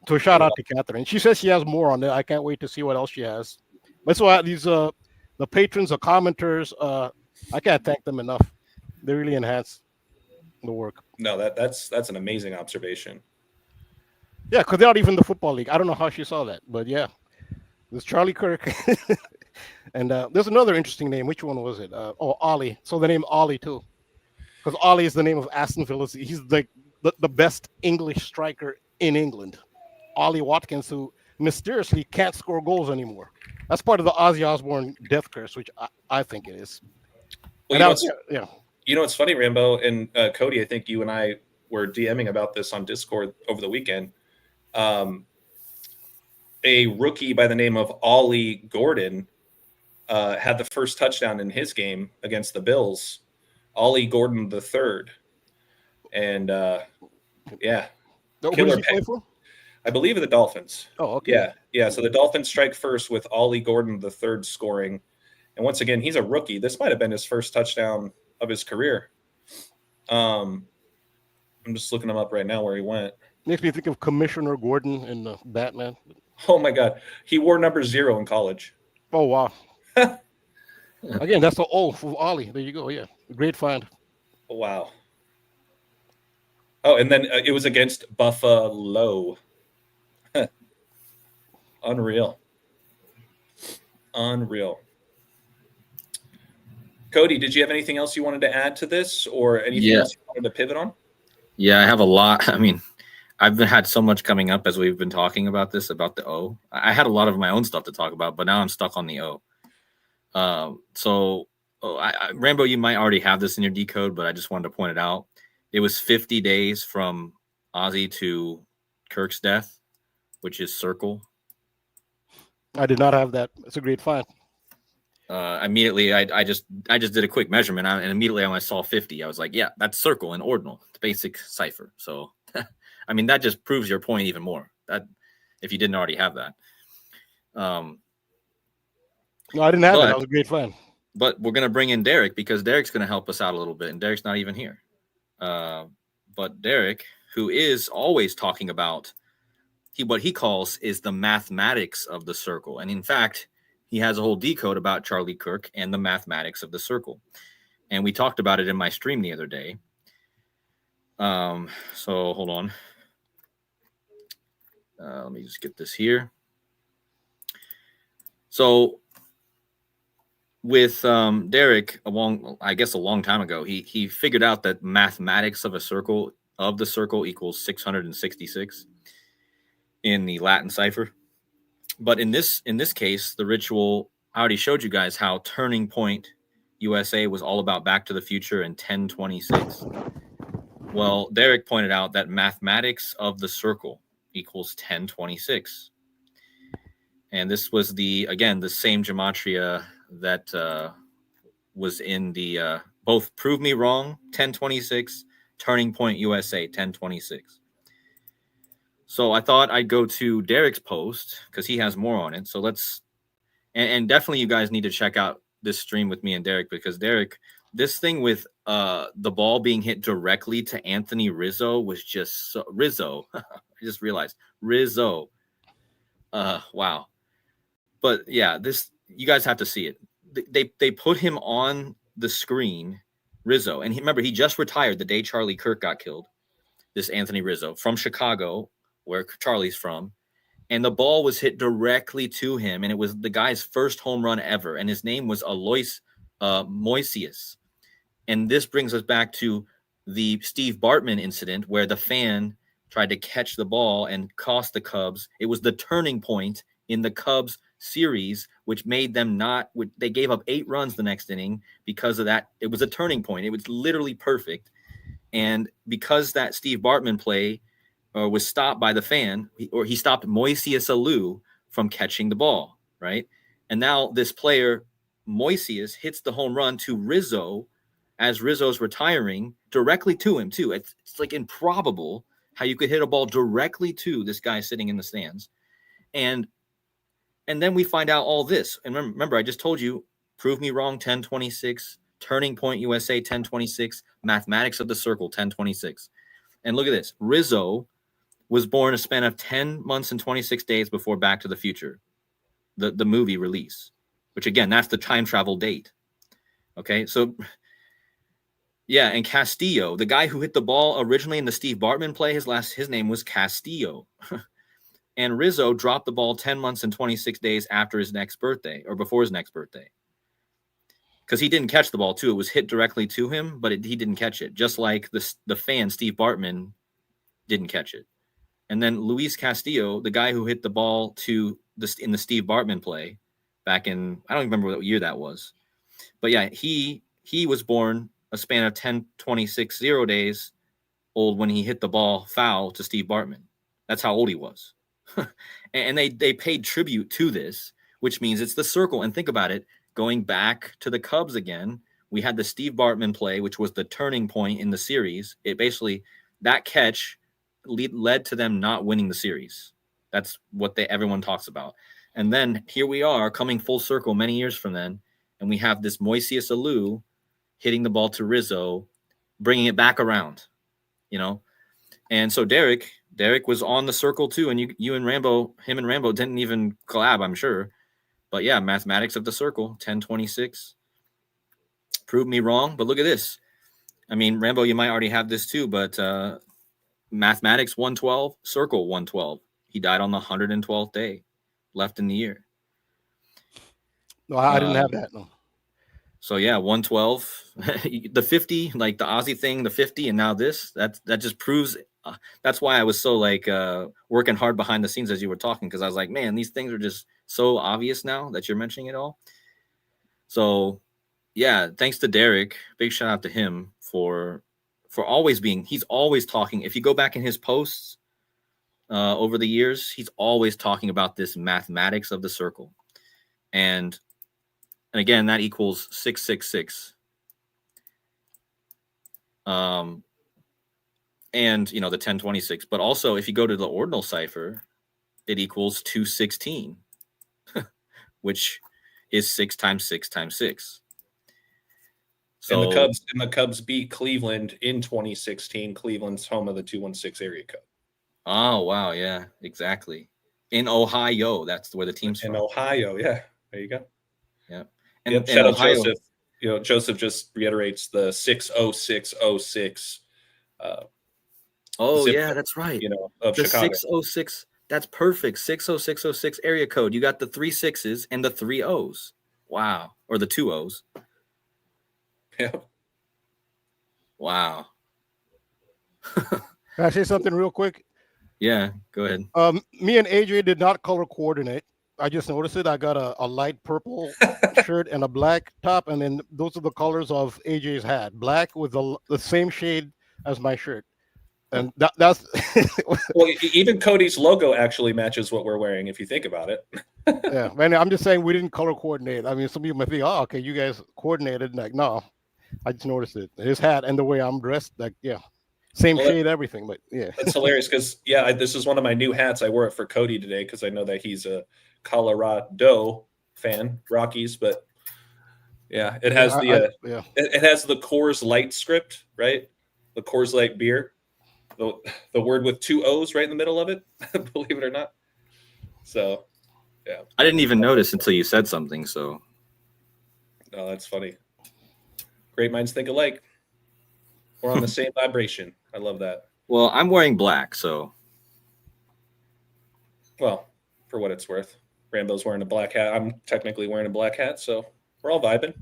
Speaker 3: So shout out to Catherine. She says she has more on there. I can't wait to see what else she has. But so these the patrons, the commenters, I can't thank them enough. They really enhance the work.
Speaker 2: No, that's an amazing observation.
Speaker 3: Yeah, because they're not even the football league. I don't know how she saw that, but yeah. There's Charlie Kirk. And there's another interesting name. Which one was it? Ollie. So the name Ollie too. Because Ollie is the name of Aston Villa. He's the best English striker in England. Ollie Watkins, who mysteriously can't score goals anymore. That's part of the Ozzy Osbourne death curse, which I think it is.
Speaker 2: Well, you know what's funny, Rambo and Cody, I think you and I were DMing about this on Discord over the weekend. A rookie by the name of Ollie Gordon had the first touchdown in his game against the Bills. Ollie Gordon the third. And yeah.
Speaker 3: Who does he play for?
Speaker 2: I believe the Dolphins.
Speaker 3: Oh, okay.
Speaker 2: Yeah. So the Dolphins strike first with Ollie Gordon the third scoring. And once again, he's a rookie. This might have been his first touchdown of his career. I'm just looking him up right now where he went.
Speaker 3: Makes me think of Commissioner Gordon in the Batman.
Speaker 2: Oh my God. He wore number 0 in college.
Speaker 3: Oh, wow. Again, that's the O for Ollie. There you go. Yeah. Great find.
Speaker 2: Wow. Oh, and then it was against Buffalo. Unreal. Cody, did you have anything else you wanted to add to this or anything else you wanted to pivot on?
Speaker 4: Yeah, I have a lot. I mean, I've had so much coming up as we've been talking about this, about the O. I had a lot of my own stuff to talk about, but now I'm stuck on the O. Rambo, you might already have this in your decode, but I just wanted to point it out. It was 50 days from Ozzy to Kirk's death, which is circle.
Speaker 3: I did not have that. It's a great find.
Speaker 4: Immediately, I just did a quick measurement, and immediately when I saw 50, I was like, yeah, that's circle and ordinal. It's basic cipher. So, I mean, that just proves your point even more. That if you didn't already have that.
Speaker 3: No, I didn't have that. That was a great find.
Speaker 4: But we're going to bring in Derek because Derek's going to help us out a little bit, and Derek's not even here. But Derek, who is always talking about what he calls is the mathematics of the circle. And in fact, he has a whole decode about Charlie Kirk and the mathematics of the circle. And we talked about it in my stream the other day. So hold on. Let me just get this here. So with Derek, a long time ago, he figured out that mathematics of the circle equals 666 in the Latin cipher. But in this case, the ritual, I already showed you guys how Turning Point USA was all about Back to the Future in 1026. Well, Derek pointed out that mathematics of the circle equals 1026. And this was the same gematria that was in the both Prove Me Wrong 1026, Turning Point USA 1026. So I thought I'd go to Derek's post because he has more on it. So let's and definitely you guys need to check out this stream with me and Derek, because Derek, this thing with the ball being hit directly to Anthony Rizzo was just Rizzo. I just realized Rizzo. Wow. But yeah, this, you guys have to see it. They put him on the screen, Rizzo, and remember he just retired the day Charlie Kirk got killed. This Anthony Rizzo from Chicago, where Charlie's from, and the ball was hit directly to him, and it was the guy's first home run ever, and his name was Alois Moisius. And this brings us back to the Steve Bartman incident where the fan tried to catch the ball and cost the Cubs. It was the turning point in the Cubs series, which made them they gave up 8 runs the next inning because of that. It was a turning point. It was literally perfect. And because that Steve Bartman play was stopped by the fan, he stopped Moisius Alou from catching the ball, right? And now this player, Moisius, hits the home run to Rizzo as Rizzo's retiring, directly to him too. It's like improbable how you could hit a ball directly to this guy sitting in the stands. And then we find out all this. And remember, I just told you, Prove Me Wrong 1026, Turning Point USA 1026, Mathematics of the Circle 1026. And look at this. Rizzo was born a span of 10 months and 26 days before Back to the Future, the movie release, which again, that's the time travel date. Okay, so yeah, and Castillo, the guy who hit the ball originally in the Steve Bartman play, his name was Castillo. And Rizzo dropped the ball 10 months and 26 days after his next birthday, or before his next birthday. Because he didn't catch the ball, too. It was hit directly to him, but he didn't catch it. Just like the fan, Steve Bartman, didn't catch it. And then Luis Castillo, the guy who hit the ball in the Steve Bartman play back in, I don't even remember what year that was. But yeah, he was born a span of 0 days old when he hit the ball foul to Steve Bartman. That's how old he was. And they paid tribute to this, which means it's the circle. And think about it, going back to the Cubs again, we had the Steve Bartman play, which was the turning point in the series. It basically, that catch led to them not winning the series. That's what everyone talks about. And then here we are coming full circle many years from then, and we have this Moisius Alou hitting the ball to Rizzo, bringing it back around, And so Derek was on the circle too, and you and Rambo, him and Rambo didn't even collab, I'm sure. But yeah, Mathematics of the Circle, 1026. Prove me wrong, but look at this. I mean, Rambo, you might already have this too, but Mathematics 112, Circle 112. He died on the 112th day left in the year.
Speaker 3: No, I didn't have that. No.
Speaker 4: So yeah, 112, the 50, like the Ozzy thing, the 50, and now this. That just proves. That's why I was so working hard behind the scenes as you were talking, because I was like, man, these things are just so obvious now that you're mentioning it all. So yeah, thanks to Derek. Big shout out to him for always he's always talking. If you go back in his posts over the years, he's always talking about this mathematics of the circle. And again, that equals 666. And the 1026. But also, if you go to the ordinal cipher, it equals 216, which is 6 times 6 times 6. So
Speaker 2: and the Cubs beat Cleveland in 2016. Cleveland's home of the 216 area code.
Speaker 4: Oh wow, yeah, exactly. In Ohio, that's where the team's from.
Speaker 2: In Ohio, yeah. There you go.
Speaker 4: Yeah.
Speaker 2: And shout out Joseph. Joseph just reiterates the 60606
Speaker 4: Oh
Speaker 2: zip
Speaker 4: yeah,
Speaker 2: code,
Speaker 4: that's right.
Speaker 2: of
Speaker 4: The
Speaker 2: Chicago.
Speaker 4: 606. That's perfect. 60606 area code. You got the 3 6s and the 3 O's. Wow. Or the 2 O's.
Speaker 2: Yeah.
Speaker 4: Wow.
Speaker 3: Can I say something real quick?
Speaker 4: Yeah, go ahead.
Speaker 3: Me and AJ did not color coordinate. I just noticed it. I got a light purple shirt and a black top, and then those are the colors of AJ's hat. Black with the same shade as my shirt. And that's
Speaker 2: Well, even Cody's logo actually matches what we're wearing, if you think about it.
Speaker 3: yeah. Man, I'm just saying we didn't color coordinate. I mean, some people might think, oh, okay, you guys coordinated. Like, no, I just noticed it. His hat and the way I'm dressed, like, yeah, same shade, everything. But yeah,
Speaker 2: That's hilarious because this is one of my new hats. I wore it for Cody today because I know that he's a Colorado fan, Rockies. But yeah, it has it has the Coors Light script, right? The Coors Light beer, the word with 2 O's right in the middle of it. Believe it or not. So yeah,
Speaker 4: I didn't even notice until you said something. So,
Speaker 2: oh, that's funny. Great minds think alike. We're on the same vibration. I love that.
Speaker 4: Well, I'm wearing black, so.
Speaker 2: Well, for what it's worth, Rambo's wearing a black hat. I'm technically wearing a black hat, so we're all vibing.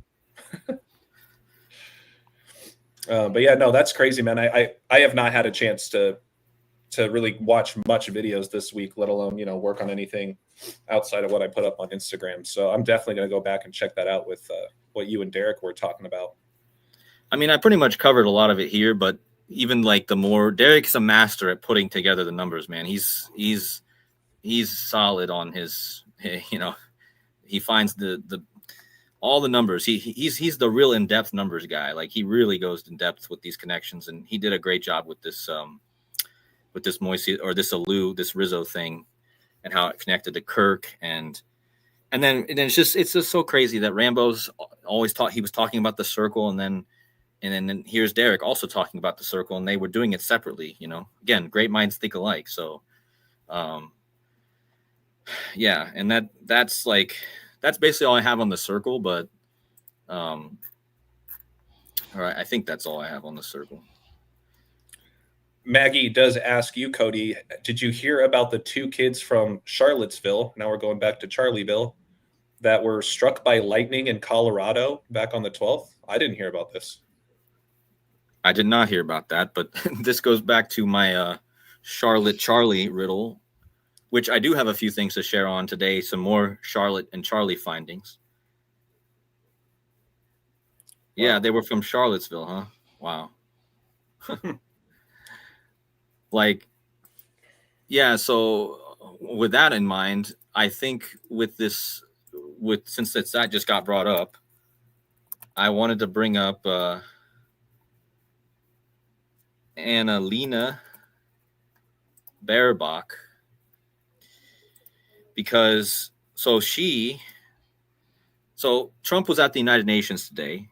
Speaker 2: But yeah, no, that's crazy, man. I have not had a chance to really watch much videos this week, let alone work on anything outside of what I put up on Instagram. So I'm definitely going to go back and check that out with what you and Derek were talking about.
Speaker 4: I mean, I pretty much covered a lot of it here, but even like Derek's a master at putting together the numbers, man. He's solid on his, he finds the all the numbers. He's the real in-depth numbers guy. Like, he really goes in depth with these connections, and he did a great job with this Moise or this Rizzo thing, and how it connected to Kirk, and then it's just so crazy that Rambo's always he was talking about the circle, and then here's Derek also talking about the circle, and they were doing it separately. Again, great minds think alike. So, yeah, and that's basically all I have on the circle. But, all right, I think that's all I have on the circle.
Speaker 2: Maggie does ask you, Cody, did you hear about the 2 kids from Charlottesville? Now we're going back to Charlieville, that were struck by lightning in Colorado back on the 12th. I didn't hear about this.
Speaker 4: I did not hear about that, but this goes back to my Charlotte Charlie riddle, which I do have a few things to share on today. Some more Charlotte and Charlie findings. Wow. Yeah, they were from Charlottesville, huh? Wow. So with that in mind, I think since that just got brought up, I wanted to bring up Annalena Baerbock, because Trump was at the United Nations today,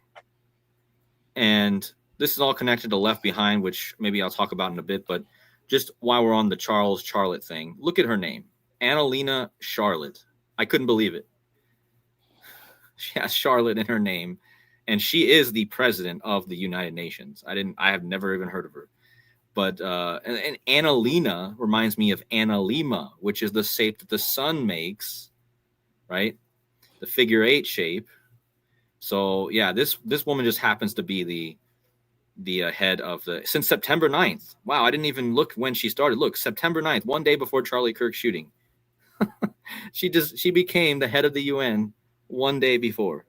Speaker 4: and this is all connected to Left Behind, which maybe I'll talk about in a bit, but just while we're on the Charlotte thing, look at her name, Annalena Charlotte. I couldn't believe it. She has Charlotte in her name, and she is the president of the United Nations. I have never even heard of her. But and Annalena reminds me of Annalima, which is the shape that the sun makes, right? The figure 8 shape. So yeah, this woman just happens to be the head of since September 9th. Wow, I didn't even look when she started. Look, September 9th, one day before Charlie Kirk shooting. She became the head of the UN one day before.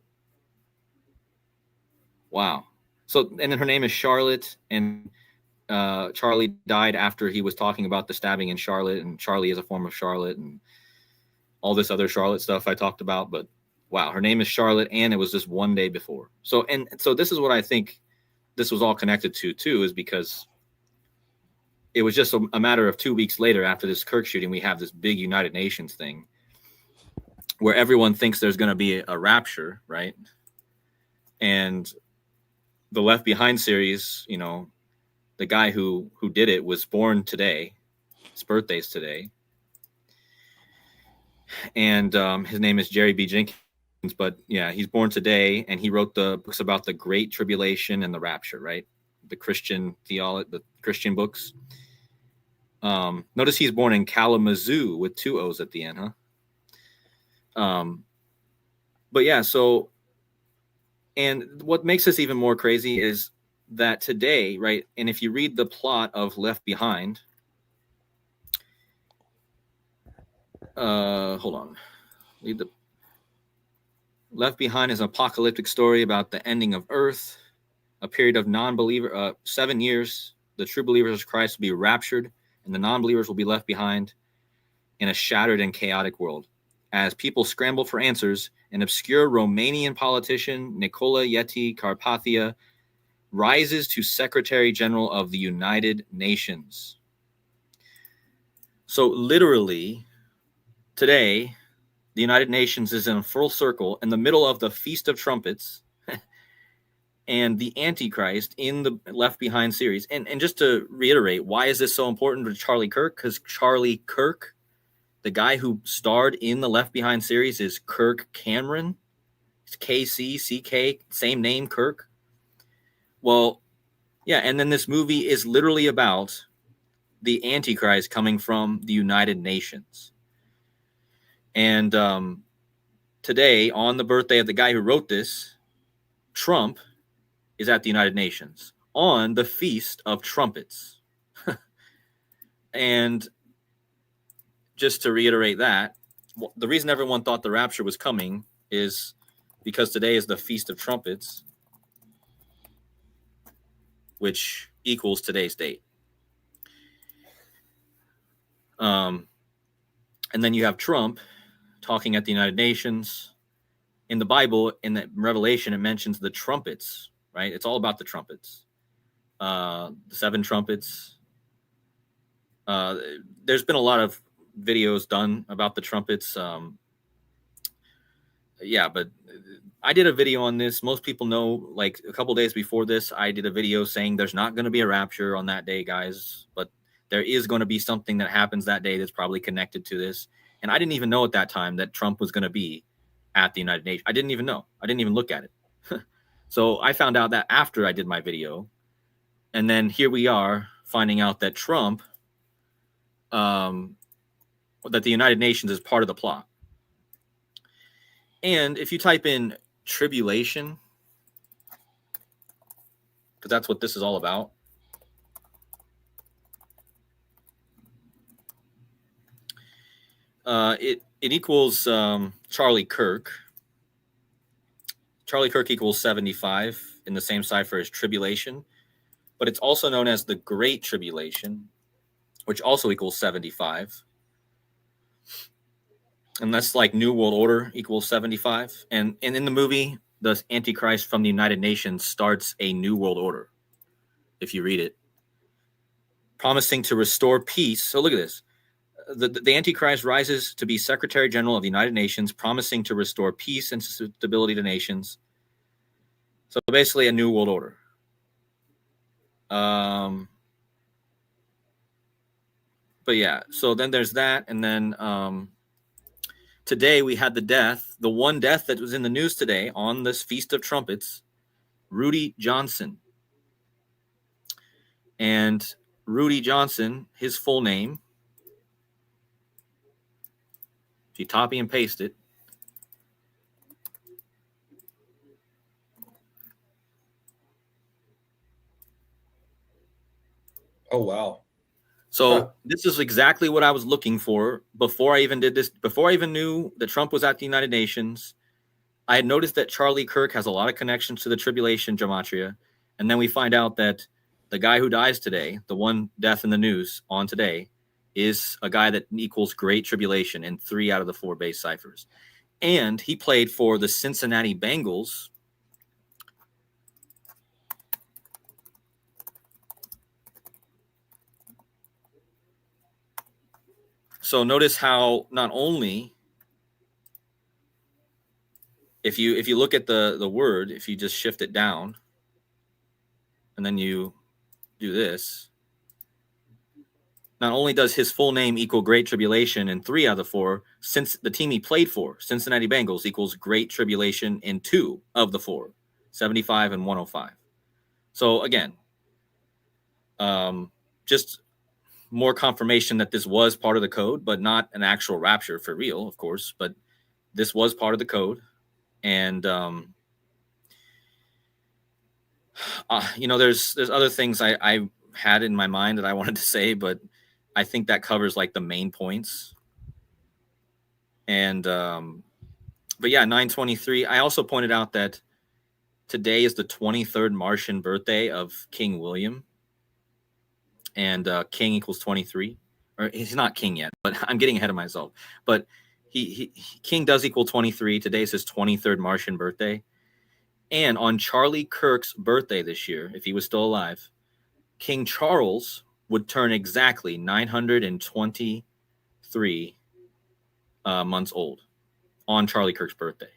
Speaker 4: Wow. So, and then her name is Charlotte, and Charlie died after he was talking about the stabbing in Charlotte, and Charlie is a form of Charlotte, and all this other Charlotte stuff I talked about. But wow, her name is Charlotte, and it was just one day before. So this is what I think this was all connected to too, is because it was just a matter of 2 weeks later after this Kirk shooting, we have this big United Nations thing where everyone thinks there's going to be a rapture, right? And the Left Behind series, the guy who did it was born today. His birthday's today. And his name is Jerry B. Jenkins. But yeah, he's born today, and he wrote the books about the Great Tribulation and the Rapture, right? The Christian theology, the Christian books. Notice he's born in Kalamazoo with 2 O's at the end, huh? But yeah, so, and what makes this even more crazy is that today, right? And if you read the plot of Left Behind, hold on. Read the Left Behind is an apocalyptic story about the ending of Earth, a period of non-believer, 7 years. The true believers of Christ will be raptured, and the non-believers will be left behind in a shattered and chaotic world. As people scramble for answers, an obscure Romanian politician, Nicola Yeti Carpathia, rises to Secretary General of the United Nations. So literally, today, the United Nations is in a full circle in the middle of the Feast of Trumpets and the Antichrist in the Left Behind series. And just to reiterate, why is this so important to Charlie Kirk? Because Charlie Kirk, the guy who starred in the Left Behind series, is Kirk Cameron. It's KCCK, same name, Kirk. Well, yeah, and then this movie is literally about the Antichrist coming from the United Nations. And today, on the birthday of the guy who wrote this, Trump is at the United Nations on the Feast of Trumpets. And just to reiterate that, the reason everyone thought the rapture was coming is because today is the Feast of Trumpets, which equals today's date. And then you have Trump talking at the United Nations. In the Bible, in the Revelation, it mentions the trumpets, right? It's all about the trumpets, the 7 trumpets. There's been a lot of videos done about the trumpets. Yeah, but I did a video on this. Most people know, like a couple days before this, I did a video saying there's not going to be a rapture on that day, guys, but there is going to be something that happens that day that's probably connected to this. And I didn't even know at that time that Trump was going to be at the United Nations. I didn't even know. I didn't even look at it. So I found out that after I did my video. And then here we are finding out that Trump, that the United Nations is part of the plot. And if you type in tribulation, because that's what this is all about, it equals Charlie Kirk. Charlie Kirk equals 75 in the same cipher as tribulation, but it's also known as the Great Tribulation, which also equals 75. And that's like New World Order equals 75. And in the movie, the Antichrist from the United Nations starts a New World Order, if you read it, promising to restore peace. So look at this. The Antichrist rises to be Secretary General of the United Nations, promising to restore peace and stability to nations. So basically a New World Order. But yeah, so then there's that. And then today we had the one death that was in the news today on this Feast of Trumpets, Rudy Johnson. And Rudy Johnson, his full name, if you copy and paste it,
Speaker 2: Oh, wow.
Speaker 4: so this is exactly what I was looking for before I even did this. Before I even knew that Trump was at the United Nations, I had noticed that Charlie Kirk has a lot of connections to the tribulation gematria. And then we find out that the guy who dies today, the one death in the news on today, is a guy that equals Great Tribulation in 3 out of the 4 base ciphers. And he played for the Cincinnati Bengals. So notice how not only, if you look at the word, if you just shift it down and then you do this, not only does his full name equal Great Tribulation in 3 out of the 4, since the team he played for, Cincinnati Bengals, equals Great Tribulation in 2 of the 4, 75 and 105. So again, just more confirmation that this was part of the code, but not an actual rapture for real, of course. But this was part of the code. And, there's other things I had in my mind that I wanted to say, but I think that covers like the main points. And, but yeah, 923. I also pointed out that today is the 23rd Martian birthday of King William. And king equals 23. Or he's not king yet, but I'm getting ahead of myself. But he king does equal 23. Today is his 23rd Martian birthday. And on Charlie Kirk's birthday this year, if he was still alive, King Charles would turn exactly 923 months old on Charlie Kirk's birthday.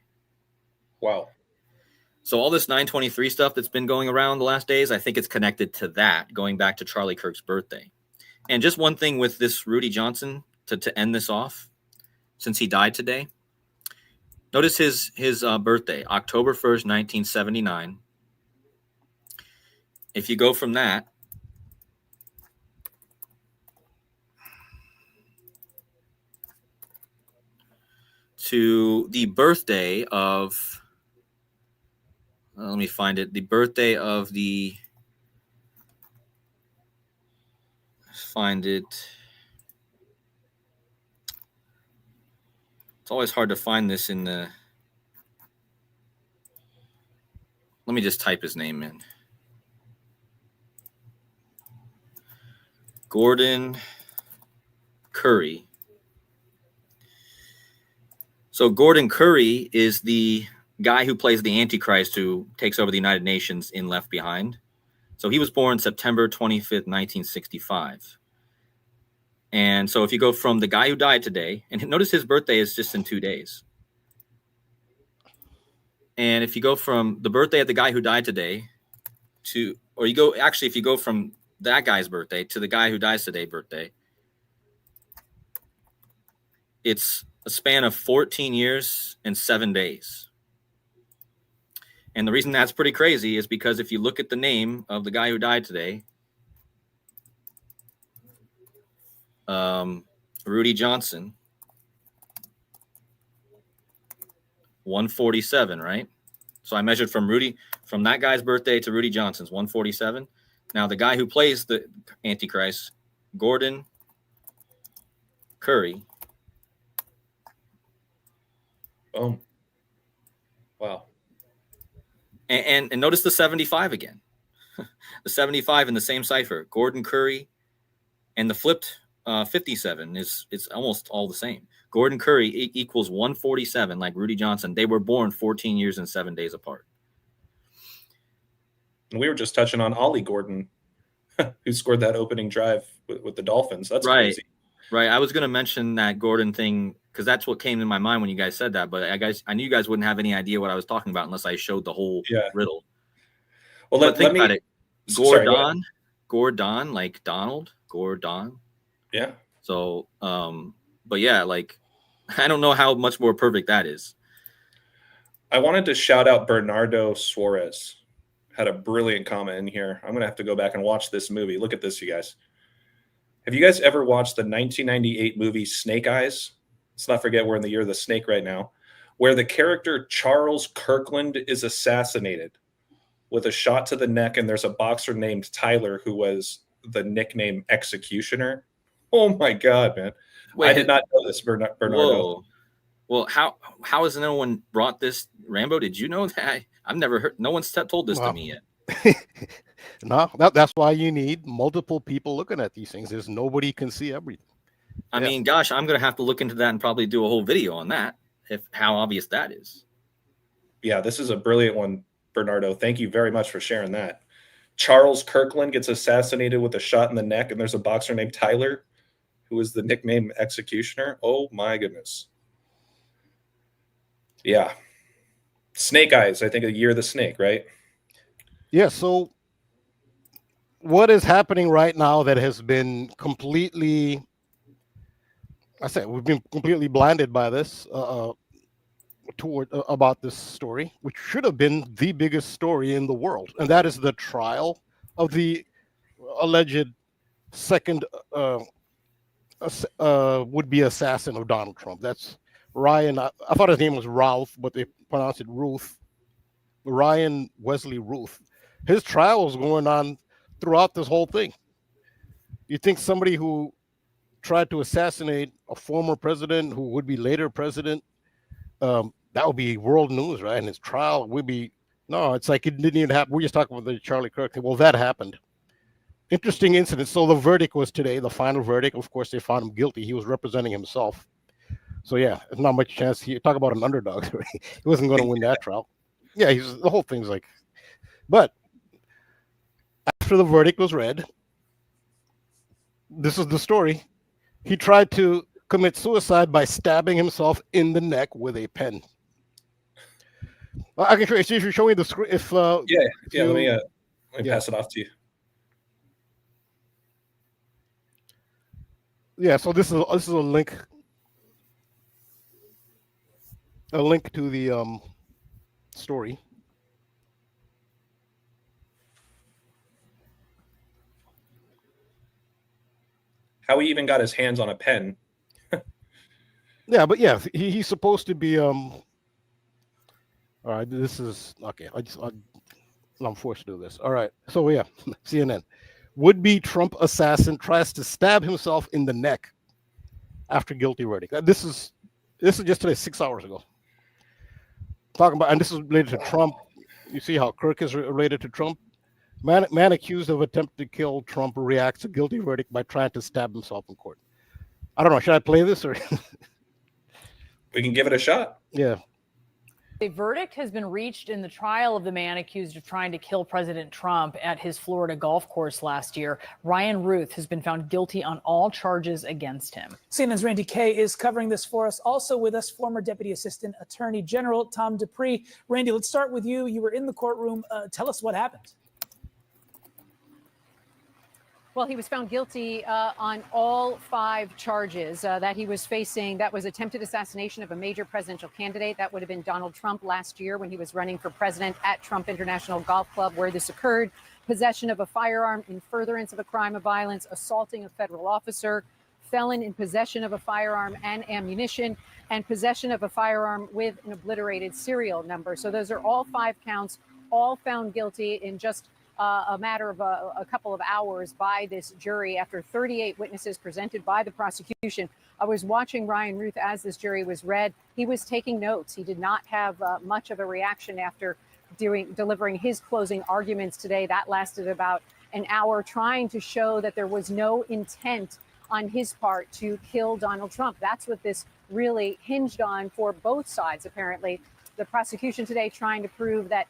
Speaker 2: Wow.
Speaker 4: So all this 923 stuff that's been going around the last days, I think it's connected to that, going back to Charlie Kirk's birthday. And just one thing with this Rudy Johnson to end this off, since he died today. Notice his birthday, October 1st, 1979. If you go from that to the birthday of, let me find it, the birthday of the, find it. It's always hard to find this in the, let me just type his name in. Gordon Curry. So Gordon Curry is the guy who plays the Antichrist who takes over the United Nations in Left Behind. So he was born September 25th, 1965. And so if you go from the guy who died today, and notice his birthday is just in 2 days. And if you go from the birthday of the guy who died today to, or you go, actually, if you go from that guy's birthday to the guy who dies today birthday, it's a span of 14 years and 7 days. And the reason that's pretty crazy is because if you look at the name of the guy who died today, Rudy Johnson, 147, right? So I measured from that guy's birthday to Rudy Johnson's 147. Now the guy who plays the Antichrist, Gordon Curry.
Speaker 2: Boom. Wow.
Speaker 4: And notice the 75 again. The 75 in the same cipher, Gordon Curry, and the flipped 57 it's almost all the same. Gordon Curry equals 147, like Rudy Johnson. They were born 14 years and 7 days apart.
Speaker 2: And we were just touching on Ollie Gordon, who scored that opening drive with the Dolphins. That's
Speaker 4: right.
Speaker 2: Crazy.
Speaker 4: Right. I was going to mention that Gordon thing because that's what came to my mind when you guys said that. But I knew you guys wouldn't have any idea what I was talking about unless I showed the whole riddle.
Speaker 2: Well,
Speaker 4: think about it.
Speaker 2: Gordon,
Speaker 4: Gordon, like Donald, Gordon.
Speaker 2: Yeah.
Speaker 4: So, but yeah, like, I don't know how much more perfect that is.
Speaker 2: I wanted to shout out Bernardo Suarez. Had a brilliant comment in here. I'm going to have to go back and watch this movie. Look at this, you guys. Have you guys ever watched the 1998 movie Snake Eyes? Let's not forget we're in the year of the snake right now, where the character Charles Kirkland is assassinated with a shot to the neck, and there's a boxer named Tyler who was the nickname Executioner. Oh my God, man. Wait, I did not know this, Bernardo.
Speaker 4: Whoa. Well, how has no one brought this? Rambo, did you know that? I've never heard. No one's told this to me yet.
Speaker 3: No, that's why you need multiple people looking at these things. There's nobody can see everything.
Speaker 4: I mean, gosh, I'm going to have to look into that and probably do a whole video on that, how obvious that is.
Speaker 2: Yeah, this is a brilliant one, Bernardo. Thank you very much for sharing that. Charles Kirkland gets assassinated with a shot in the neck, and there's a boxer named Tyler who is the nickname Executioner. Oh my goodness. Yeah. Snake Eyes, I think a year of the snake, right?
Speaker 3: Yeah, so what is happening right now that has been completely, we've been completely blinded by this about this story, which should have been the biggest story in the world, and that is the trial of the alleged second would-be assassin of Donald Trump. That's Ryan. I thought his name was Ralph, but they pronounce it Ruth. Ryan Wesley Ruth. His trial was going on throughout this whole thing. You think somebody who tried to assassinate a former president who would be later president, that would be world news, right? And his trial would be, no, it's like it didn't even happen. We just talking about the Charlie Kirk thing. Well, that happened. Interesting incident. So the verdict was today, the final verdict. Of course, they found him guilty. He was representing himself. So yeah, there's not much chance. Talk about an underdog. He wasn't going to win that trial. Yeah, the whole thing's like, but after the verdict was read, this is the story. He tried to commit suicide by stabbing himself in the neck with a pen. I can show you. See if you're showing the screen. If
Speaker 2: let me pass it off to you.
Speaker 3: Yeah, so this is a link. A link to the story.
Speaker 2: How he even got his hands on a pen.
Speaker 3: Yeah, but yeah, he's supposed to be. All right, this is okay. I'm forced to do this. All right, so yeah, CNN. Would-be Trump assassin tries to stab himself in the neck after guilty verdict. This is just today, 6 hours ago. Talking about, and this is related to Trump. You see how Kirk is related to Trump. Man accused of attempt to kill Trump reacts to guilty verdict by trying to stab himself in court. I don't know. Should I play this or?
Speaker 2: We can give it a shot.
Speaker 3: Yeah.
Speaker 6: A verdict has been reached in the trial of the man accused of trying to kill President Trump at his Florida golf course last year. Ryan Ruth has been found guilty on all charges against him.
Speaker 7: CNN's Randy Kay is covering this for us. Also with us, former Deputy Assistant Attorney General Tom Dupree. Randy, let's start with you. You were in the courtroom. Tell us what happened.
Speaker 8: Well, he was found guilty on all 5 charges that he was facing. That was attempted assassination of a major presidential candidate. That would have been Donald Trump last year when he was running for president at Trump International Golf Club, where this occurred. Possession of a firearm in furtherance of a crime of violence, assaulting a federal officer, felon in possession of a firearm and ammunition, and possession of a firearm with an obliterated serial number. So those are all 5 counts, all found guilty in just a matter of a couple of hours by this jury after 38 witnesses presented by the prosecution. I was watching Ryan Ruth as this jury was read. He was taking notes. He did not have much of a reaction after delivering his closing arguments today. That lasted about an hour, trying to show that there was no intent on his part to kill Donald Trump. That's what this really hinged on for both sides, apparently. The prosecution today trying to prove that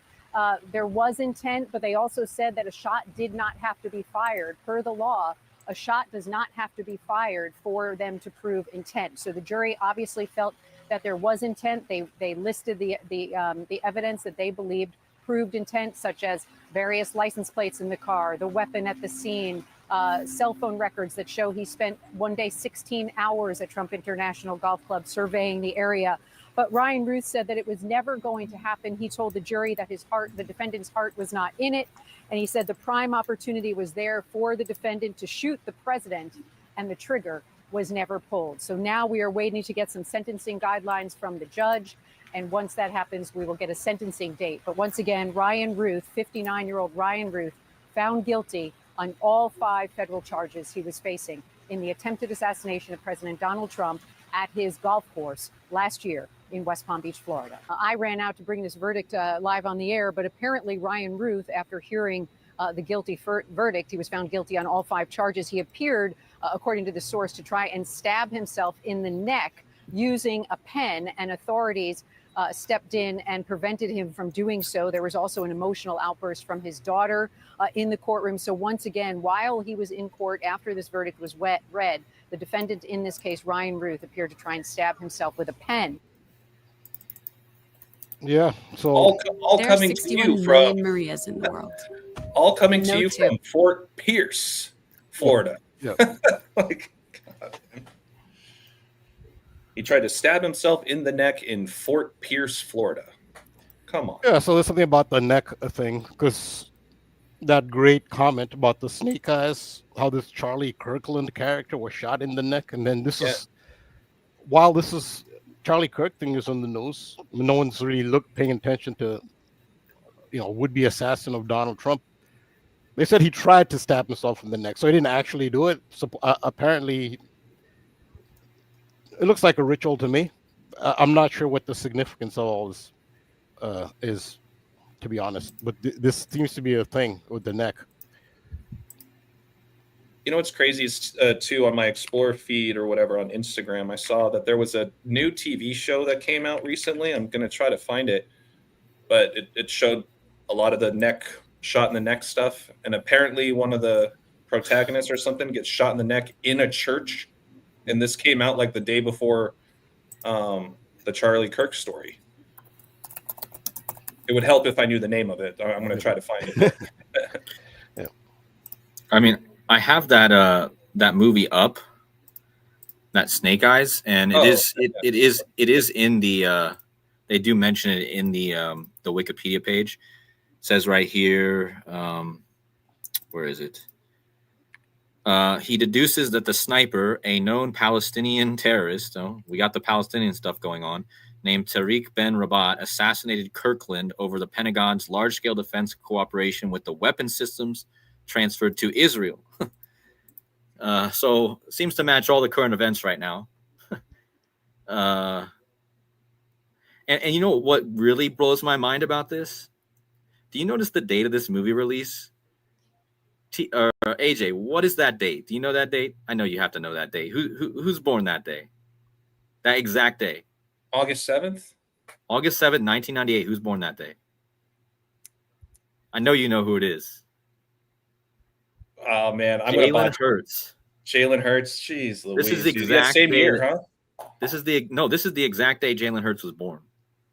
Speaker 8: there was intent, but they also said that a shot did not have to be fired. Per the law, a shot does not have to be fired for them to prove intent. So the jury obviously felt that there was intent. They listed the evidence that they believed proved intent, such as various license plates in the car, the weapon at the scene, cell phone records that show he spent one day 16 hours at Trump International Golf Club surveying the area. But Ryan Ruth said that it was never going to happen. He told the jury that the defendant's heart was not in it. And he said the prime opportunity was there for the defendant to shoot the president, and the trigger was never pulled. So now we are waiting to get some sentencing guidelines from the judge. And once that happens, we will get a sentencing date. But once again, Ryan Ruth, 59-year-old Ryan Ruth, found guilty on all 5 federal charges he was facing in the attempted assassination of President Donald Trump at his golf course last year in West Palm Beach, Florida. I ran out to bring this verdict live on the air, but apparently Ryan Ruth, after hearing the guilty verdict, he was found guilty on all 5 charges. He appeared, according to the source, to try and stab himself in the neck using a pen, and authorities stepped in and prevented him from doing so. There was also an emotional outburst from his daughter in the courtroom. So once again, while he was in court after this verdict was read, the defendant in this case, Ryan Ruth, appeared to try and stab himself with a pen.
Speaker 3: Yeah, so
Speaker 2: all coming to you from
Speaker 9: Marias in the world.
Speaker 2: All coming to you from Fort Pierce, Florida.
Speaker 3: Yeah.
Speaker 2: Like, God. He tried to stab himself in the neck in Fort Pierce, Florida. Come on.
Speaker 3: Yeah, so there's something about the neck thing, because that great comment about the snake eyes, how this Charlie Kirkland character was shot in the neck, and then this
Speaker 2: Yeah.
Speaker 3: is while this is Charlie Kirk thing is on the news. No one's really paying attention to would-be assassin of Donald Trump. They said he tried to stab himself in the neck, so he didn't actually do it. So apparently, it looks like a ritual to me. I'm not sure what the significance of all this is, to be honest. But this seems to be a thing with the neck.
Speaker 2: You know what's crazy is too, on my Explore feed or whatever on Instagram, I saw that there was a new TV show that came out recently. I'm gonna try to find it, but it showed a lot of the shot in the neck stuff, and apparently one of the protagonists or something gets shot in the neck in a church, and this came out like the day before the Charlie Kirk story. It would help if I knew the name of it. I'm going to try to find it.
Speaker 3: Yeah.
Speaker 4: I mean, I have that movie up, that Snake Eyes, and it is in the they do mention it in the Wikipedia page. It says right here, where is it? He deduces that the sniper, a known Palestinian terrorist, we got the Palestinian stuff going on, named Tariq Ben Rabat, assassinated Kirkland over the Pentagon's large-scale defense cooperation with the weapon systems transferred to Israel. So it seems to match all the current events right now. And you know what really blows my mind about this? Do you notice the date of this movie release? AJ, what is that date? Do you know that date? I know you have to know that date. Who's born that day? That exact day.
Speaker 2: August 7th?
Speaker 4: August 7th, 1998. Who's born that day? I know you know who it is.
Speaker 2: Oh, man.
Speaker 4: Jalen Hurts.
Speaker 2: Jalen Hurts. Jeez Louise.
Speaker 4: This is the exact
Speaker 2: same
Speaker 4: day,
Speaker 2: year, huh?
Speaker 4: This is the exact day Jalen Hurts was born.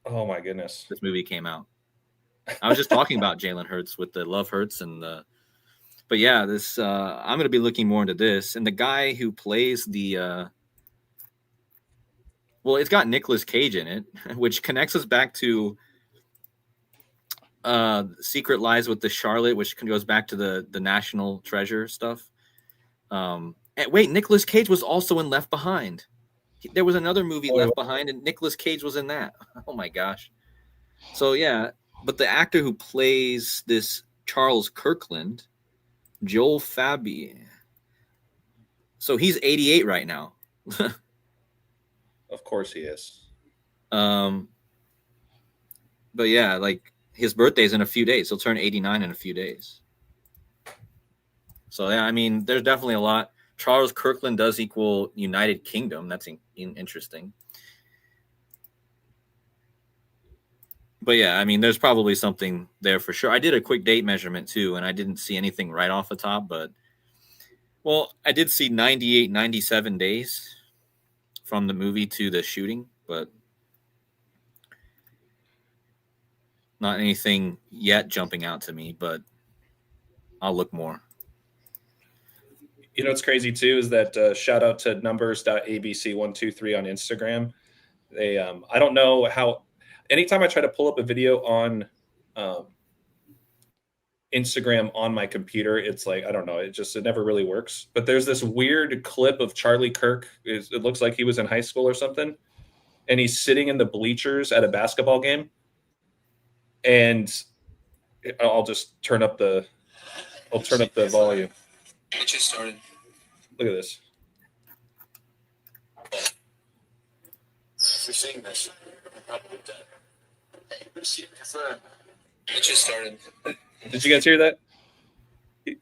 Speaker 2: Oh, my goodness.
Speaker 4: This movie came out. I was just talking about Jalen Hurts with the Love Hurts and the... But yeah, this I'm going to be looking more into this. And the guy who plays the... Well, it's got Nicolas Cage in it, which connects us back to Secret Lies with the Charlotte, which goes back to the National Treasure stuff. And wait, Nicolas Cage was also in Left Behind. There was another movie, Left Behind, and Nicolas Cage was in that. Oh, my gosh. So, yeah. But the actor who plays this Charles Kirkland, Joel Fabi. So he's 88 right now.
Speaker 2: Of course he is.
Speaker 4: But yeah, like his birthday's in a few days. He'll turn 89 in a few days. So yeah, I mean, there's definitely a lot. Charles Kirkland does equal United Kingdom. That's interesting. But yeah, I mean, there's probably something there for sure. I did a quick date measurement too, and I didn't see anything right off the top, but well, I did see 98, 97 days from the movie to the shooting, but not anything yet jumping out to me, but I'll look more.
Speaker 2: You know what's crazy too is that shout out to numbers.abc123 on Instagram. They I don't know how. Anytime I try to pull up a video on Instagram on my computer, it's like, I don't know, it never really works. But there's this weird clip of Charlie Kirk. It looks like he was in high school or something, and he's sitting in the bleachers at a basketball game. And I'll just turn up the volume.
Speaker 9: It just started.
Speaker 2: Look at this.
Speaker 9: If you're seeing this, you're probably dead. It just started.
Speaker 2: Did you guys hear that?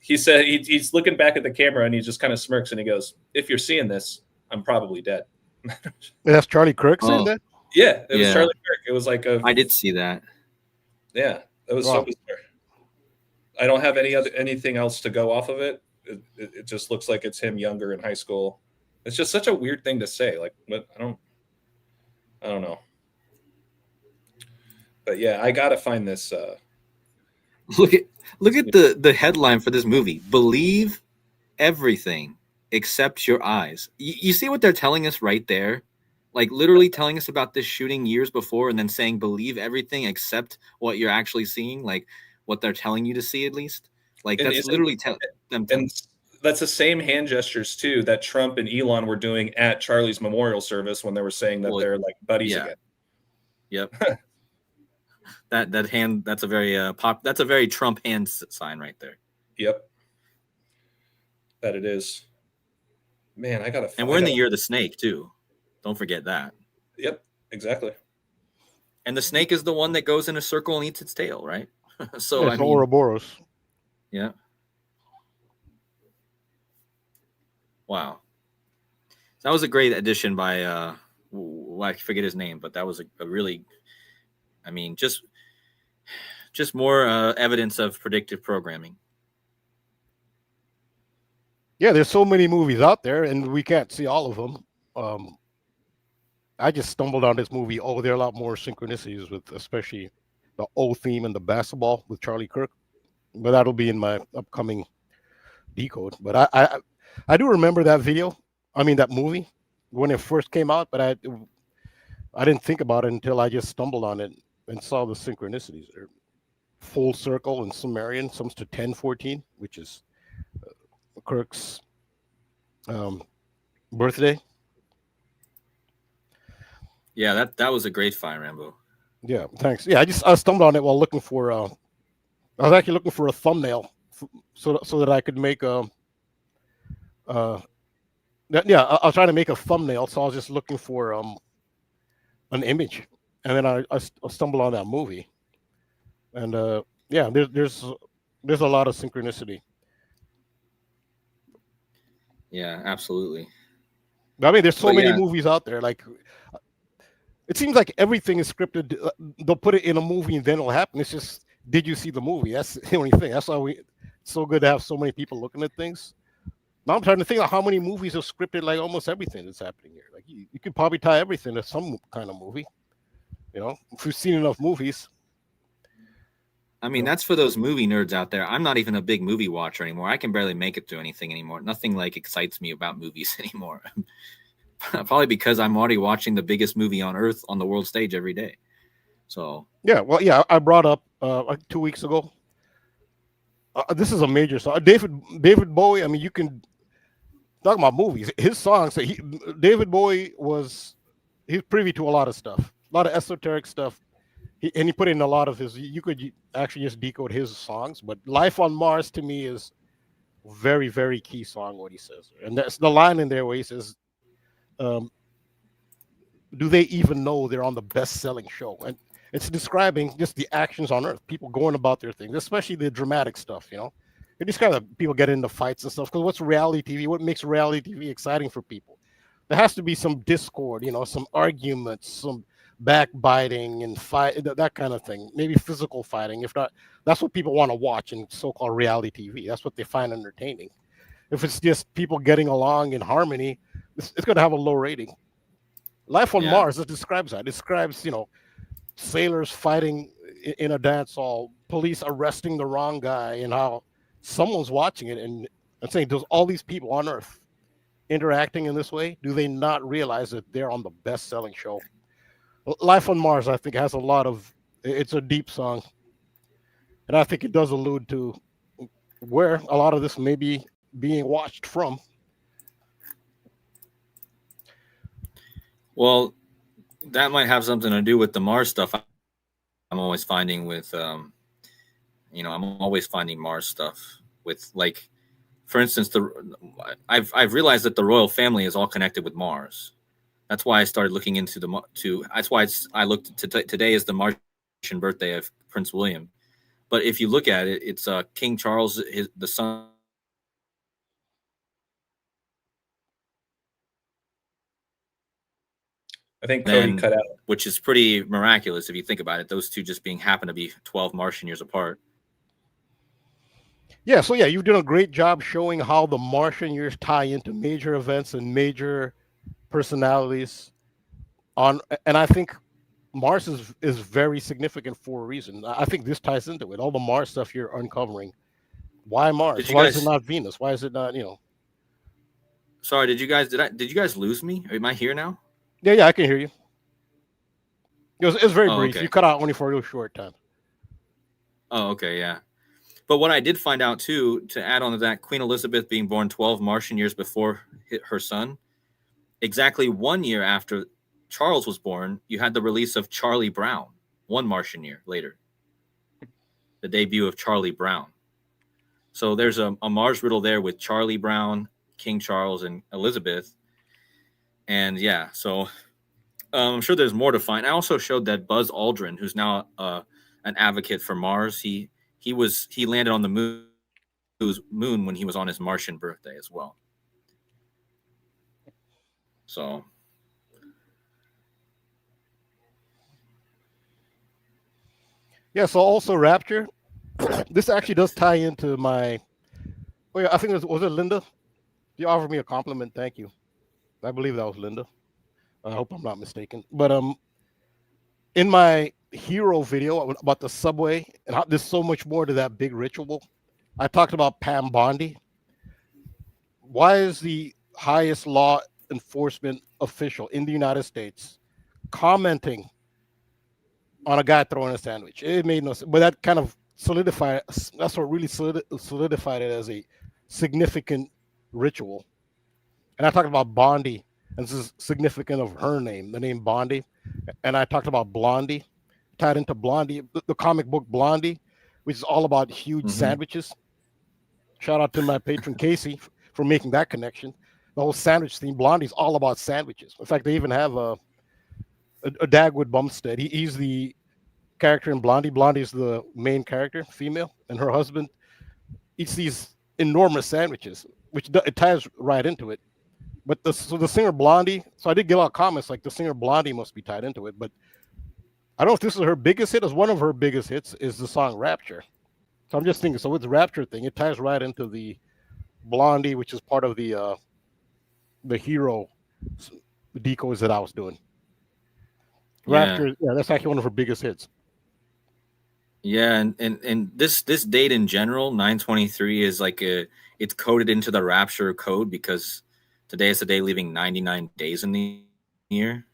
Speaker 2: He said he's looking back at the camera and he just kind of smirks and he goes, "If you're seeing this, I'm probably dead."
Speaker 3: That's Charlie Kirk saying that?
Speaker 2: Yeah, it was Charlie Kirk. It was like
Speaker 4: I did see that.
Speaker 2: Yeah, that was so bizarre. I don't have anything else to go off of it. It just looks like it's him younger in high school. It's just such a weird thing to say. Like, what? I don't know. But yeah, I gotta find this.
Speaker 4: Look at the headline for this movie. Believe everything except your eyes. You see what they're telling us right there? Like literally telling us about this shooting years before and then saying believe everything except what you're actually seeing, like what they're telling you to see at least. Like
Speaker 2: And
Speaker 4: that's
Speaker 2: isn't-
Speaker 4: literally them.
Speaker 2: And that's the same hand gestures too that Trump and Elon were doing at Charlie's memorial service when they were saying that
Speaker 4: Well,
Speaker 2: they're like buddies
Speaker 4: yeah.
Speaker 2: again.
Speaker 4: Yep. that hand. That's a very That's a very Trump hand sign right there.
Speaker 2: Yep. That it is. Man, I gotta.
Speaker 4: And we're in the year of the snake too. Don't forget that.
Speaker 2: Yep. Exactly.
Speaker 4: And the snake is the one that goes in a circle and eats its tail, right? So
Speaker 3: Yeah,
Speaker 4: I
Speaker 3: it's
Speaker 4: mean,
Speaker 3: Ouroboros.
Speaker 4: yeah. Wow. That was a great addition by I forget his name, but that was a really, I mean, just more evidence of predictive programming.
Speaker 3: Yeah, there's so many movies out there, and we can't see all of them. I just stumbled on this movie. Oh, there are a lot more synchronicities with, especially the O theme and the basketball with Charlie Kirk. But that'll be in my upcoming decode. But I do remember that video. I mean that movie when it first came out. But I didn't think about it until I just stumbled on it and saw the synchronicities. They're full circle and Sumerian, sums to 1014, which is Kirk's birthday.
Speaker 4: Yeah, that was a great find, Rambo.
Speaker 3: Yeah, thanks. Yeah, I stumbled on it while looking for. I was actually looking for a thumbnail so that I could make I was trying to make a thumbnail, so I was just looking for an image, and then I stumbled on that movie, and yeah, there's a lot of synchronicity.
Speaker 4: Yeah, absolutely.
Speaker 3: I mean, there's so
Speaker 4: But
Speaker 3: many
Speaker 4: yeah.
Speaker 3: movies out there. Like, it seems like everything is scripted. They'll put it in a movie and then it'll happen. It's just, did you see the movie? That's the only thing. That's why it's so good to have so many people looking at things. Now I'm trying to think of how many movies are scripted, like almost everything that's happening here. Like you could probably tie everything to some kind of movie. You know, if we've seen enough movies.
Speaker 4: I mean, that's for those movie nerds out there. I'm not even a big movie watcher anymore. I can barely make it to anything anymore. Nothing like excites me about movies anymore. Probably because I'm already watching the biggest movie on earth on the world stage every day. So
Speaker 3: Yeah, well, yeah, I brought up like 2 weeks ago. This is a major song. David Bowie. I mean, you can talk about movies. His songs. David Bowie he's privy to a lot of stuff, a lot of esoteric stuff. He put in a lot of his. You could actually just decode his songs. But "Life on Mars" to me is very, very key song. What he says, and that's the line in there where he says, do they even know they're on the best-selling show? And it's describing just the actions on Earth, people going about their things, especially the dramatic stuff. You know, it describes people get into fights and stuff. Because what's reality TV? What makes reality TV exciting for people? There has to be some discord, you know, some arguments, some backbiting and fight, that kind of thing. Maybe physical fighting. If not, that's what people want to watch in so-called reality TV. That's what they find entertaining. If it's just people getting along in harmony, it's going to have a low rating. Life on Mars, it describes that. It describes, you know, sailors fighting in a dance hall, police arresting the wrong guy, and how someone's watching it and saying, does all these people on Earth interacting in this way, do they not realize that they're on the best-selling show? Life on Mars, I think, has a lot of, it's a deep song. And I think it does allude to where a lot of this may be being watched from.
Speaker 4: Well, that might have something to do with the Mars stuff. I'm always finding with, I'm always finding Mars stuff with, like, for instance, I've realized that the royal family is all connected with Mars. That's why I started looking into that's why I looked today is the Martian birthday of Prince William. But if you look at it, it's King Charles, the son.
Speaker 2: I think Cody cut out.
Speaker 4: Which is pretty miraculous if you think about it. Those two just happen to be 12 Martian years apart.
Speaker 3: Yeah, so yeah, you've done a great job showing how the Martian years tie into major events and major personalities. And I think Mars is very significant for a reason. I think this ties into it. All the Mars stuff you're uncovering. Why Mars? Why is it not Venus? Why is it not, you know?
Speaker 4: Sorry, did you guys lose me? Am I here now?
Speaker 3: Yeah, I can hear you. It was very brief.
Speaker 4: Okay.
Speaker 3: You cut out only for a real short time.
Speaker 4: Oh, okay, yeah. But what I did find out too, to add on to that, Queen Elizabeth being born 12 Martian years before her son, exactly 1 year after Charles was born, you had the release of Charlie Brown, 1 Martian year later, the debut of Charlie Brown. So there's a Mars riddle there with Charlie Brown, King Charles, and Elizabeth. And yeah, so I'm sure there's more to find. I also showed that Buzz Aldrin, who's now an advocate for Mars, he landed on the moon when he was on his Martian birthday as well. So
Speaker 3: yeah, so also Rapture. This actually does tie into my. Oh yeah, I think was it Linda? You offered me a compliment. Thank you. I believe that was Linda. I hope I'm not mistaken. But in my hero video about the subway and how there's so much more to that big ritual, I talked about Pam Bondi. Why is the highest law enforcement official in the United States commenting on a guy throwing a sandwich? It made no sense, but that kind of solidified. That's what really solidified it as a significant ritual. And I talked about Bondi, and this is significant of her name, the name Bondi. And I talked about Blondie, tied into Blondie, the comic book Blondie, which is all about huge sandwiches. Shout out to my patron Casey for making that connection. The whole sandwich theme, Blondie's all about sandwiches. In fact, they even have a Dagwood Bumstead. He's the character in Blondie. Blondie's the main character, female, and her husband eats these enormous sandwiches, which it ties right into it. But the singer Blondie, so I did get a lot of comments like the singer Blondie must be tied into it, but I don't know if this is her biggest hit. As one of her biggest hits is the song Rapture. So I'm just thinking, so with the Rapture thing, it ties right into the Blondie, which is part of the hero decoys that I was doing. Rapture, yeah, that's actually one of her biggest hits.
Speaker 4: Yeah, and this date in general, 9/23, is like it's coded into the Rapture code because today is the day leaving 99 days in the year.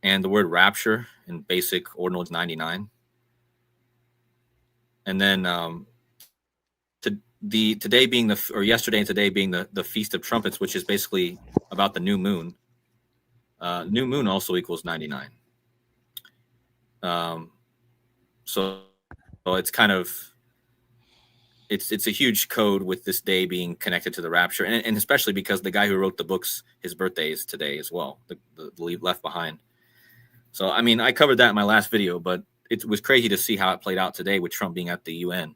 Speaker 4: And the word rapture in basic ordinal is 99. And then today being yesterday and today being the Feast of Trumpets, which is basically about the new moon. New moon also equals 99. So it's kind of it's a huge code with this day being connected to the rapture, and especially because the guy who wrote the books, his birthday is today as well, the Left Behind. So I mean, I covered that in my last video, but it was crazy to see how it played out today with Trump being at the UN.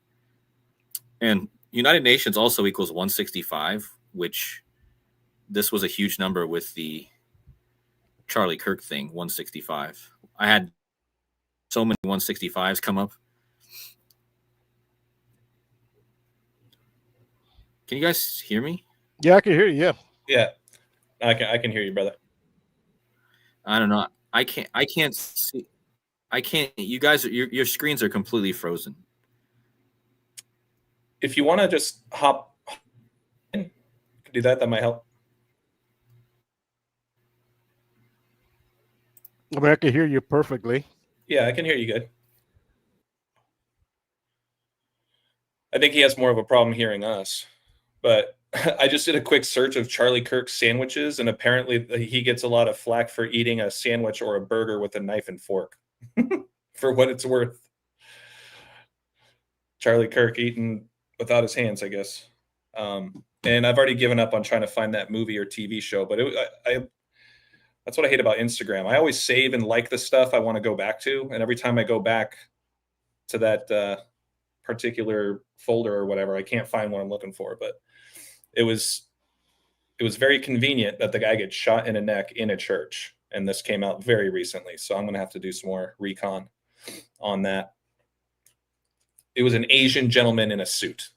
Speaker 4: And United Nations also equals 165, which this was a huge number with the Charlie Kirk thing, 165. I had so many 165s come up. Can you guys hear me?
Speaker 3: Yeah, I can hear you. Yeah.
Speaker 2: Yeah, I can hear you, brother.
Speaker 4: I don't know. I can't see. I can't. You guys, your screens are completely frozen.
Speaker 2: If you want to just hop in, do that. That might help.
Speaker 3: I mean, I can hear you perfectly.
Speaker 2: Yeah, I can hear you good. I think he has more of a problem hearing us. But I just did a quick search of Charlie Kirk sandwiches, and apparently he gets a lot of flack for eating a sandwich or a burger with a knife and fork. For what it's worth. Charlie Kirk eating without his hands, I guess. And I've already given up on trying to find that movie or TV show, but that's what I hate about Instagram. I always save and like the stuff I want to go back to, and every time I go back to that particular folder or whatever, I can't find what I'm looking for. But it was very convenient that the guy gets shot in the neck in a church, and this came out very recently. So I'm going to have to do some more recon on that. It was an Asian gentleman in a suit,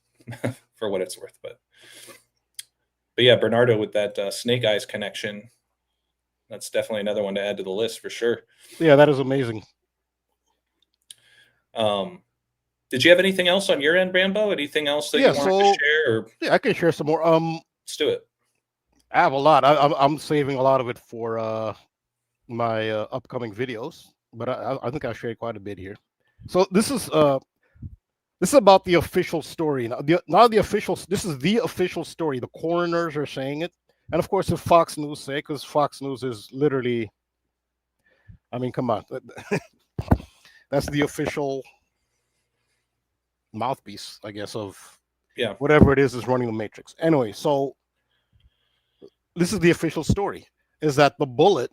Speaker 2: for what it's worth. But yeah, Bernardo with that Snake Eyes connection. That's definitely another one to add to the list for sure.
Speaker 3: Yeah, that is amazing.
Speaker 2: Did you have anything else on your end, Rambo? Anything else that you wanted to share? Or?
Speaker 3: Yeah, I can share some more.
Speaker 2: Let's do it.
Speaker 3: I have a lot. I'm saving a lot of it for my upcoming videos, but I think I'll share quite a bit here. So this is This is about the official story. This is the official story. The coroners are saying it. And of course, if Fox News say, because Fox News is literally, I mean, come on. That's the official mouthpiece, I guess, of whatever it is running the Matrix. Anyway, so this is the official story, is that the bullet,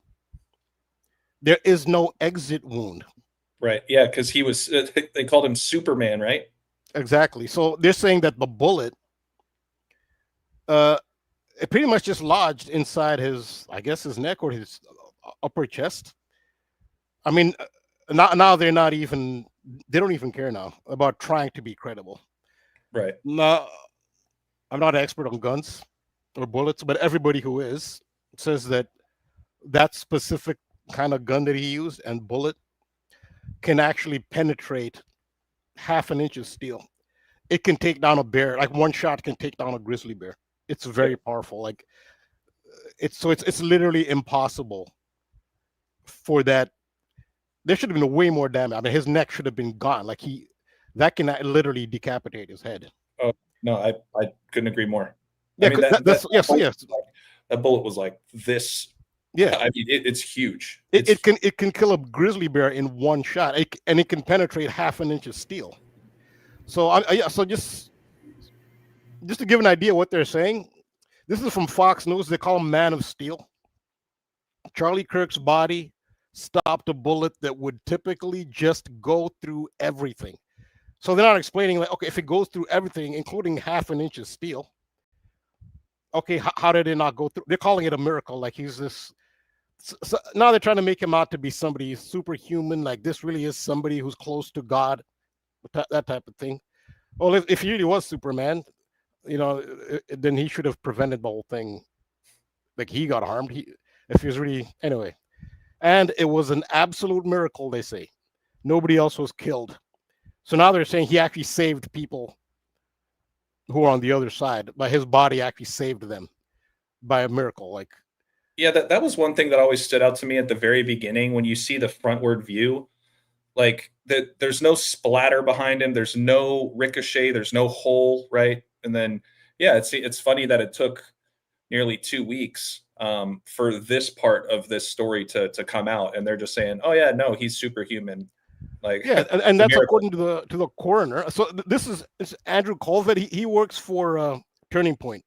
Speaker 3: there is no exit wound.
Speaker 2: Right. Yeah, because he was, they called him Superman, right?
Speaker 3: Exactly. So they're saying that the bullet, it pretty much just lodged inside his, I guess, his neck or his upper chest. I mean, now they're not even, they don't even care now about trying to be credible.
Speaker 2: Right.
Speaker 3: Now, I'm not an expert on guns or bullets, but everybody who is says that that specific kind of gun that he used and bullet can actually penetrate half an inch of steel. It can take down a bear. Like one shot can take down a grizzly bear. It's very powerful. Like it's literally impossible for that. There should have been way more damage. I mean, his neck should have been gone. Like that can literally decapitate his head.
Speaker 2: Oh no, I couldn't agree more.
Speaker 3: Yeah,
Speaker 2: I mean, that bullet was like this.
Speaker 3: Yeah,
Speaker 2: I mean, it's huge.
Speaker 3: It can kill a grizzly bear in one shot, and it can penetrate half an inch of steel. So so just to give an idea what they're saying, this is from Fox News. They call him Man of Steel. Charlie Kirk's body stopped a bullet that would typically just go through everything. So they're not explaining, like, okay, if it goes through everything, including half an inch of steel, okay, how did it not go through? They're calling it a miracle. Like he's this. So now they're trying to make him out to be somebody superhuman. Like this really is somebody who's close to God, that type of thing. Well, if he really was Superman, then he should have prevented the whole thing. Like he got harmed. If he was really, anyway. And it was an absolute miracle, they say. Nobody else was killed. So now they're saying he actually saved people who are on the other side, but his body actually saved them by a miracle. Like,
Speaker 2: yeah, that was one thing that always stood out to me at the very beginning when you see the frontward view. Like there's no splatter behind him, there's no ricochet, there's no hole, right? And then it's funny that it took nearly 2 weeks for this part of this story to come out, and they're just saying, oh yeah, no, he's superhuman. Like,
Speaker 3: yeah, and that's according to the coroner. So this is Andrew Colvett. He works for Turning Point,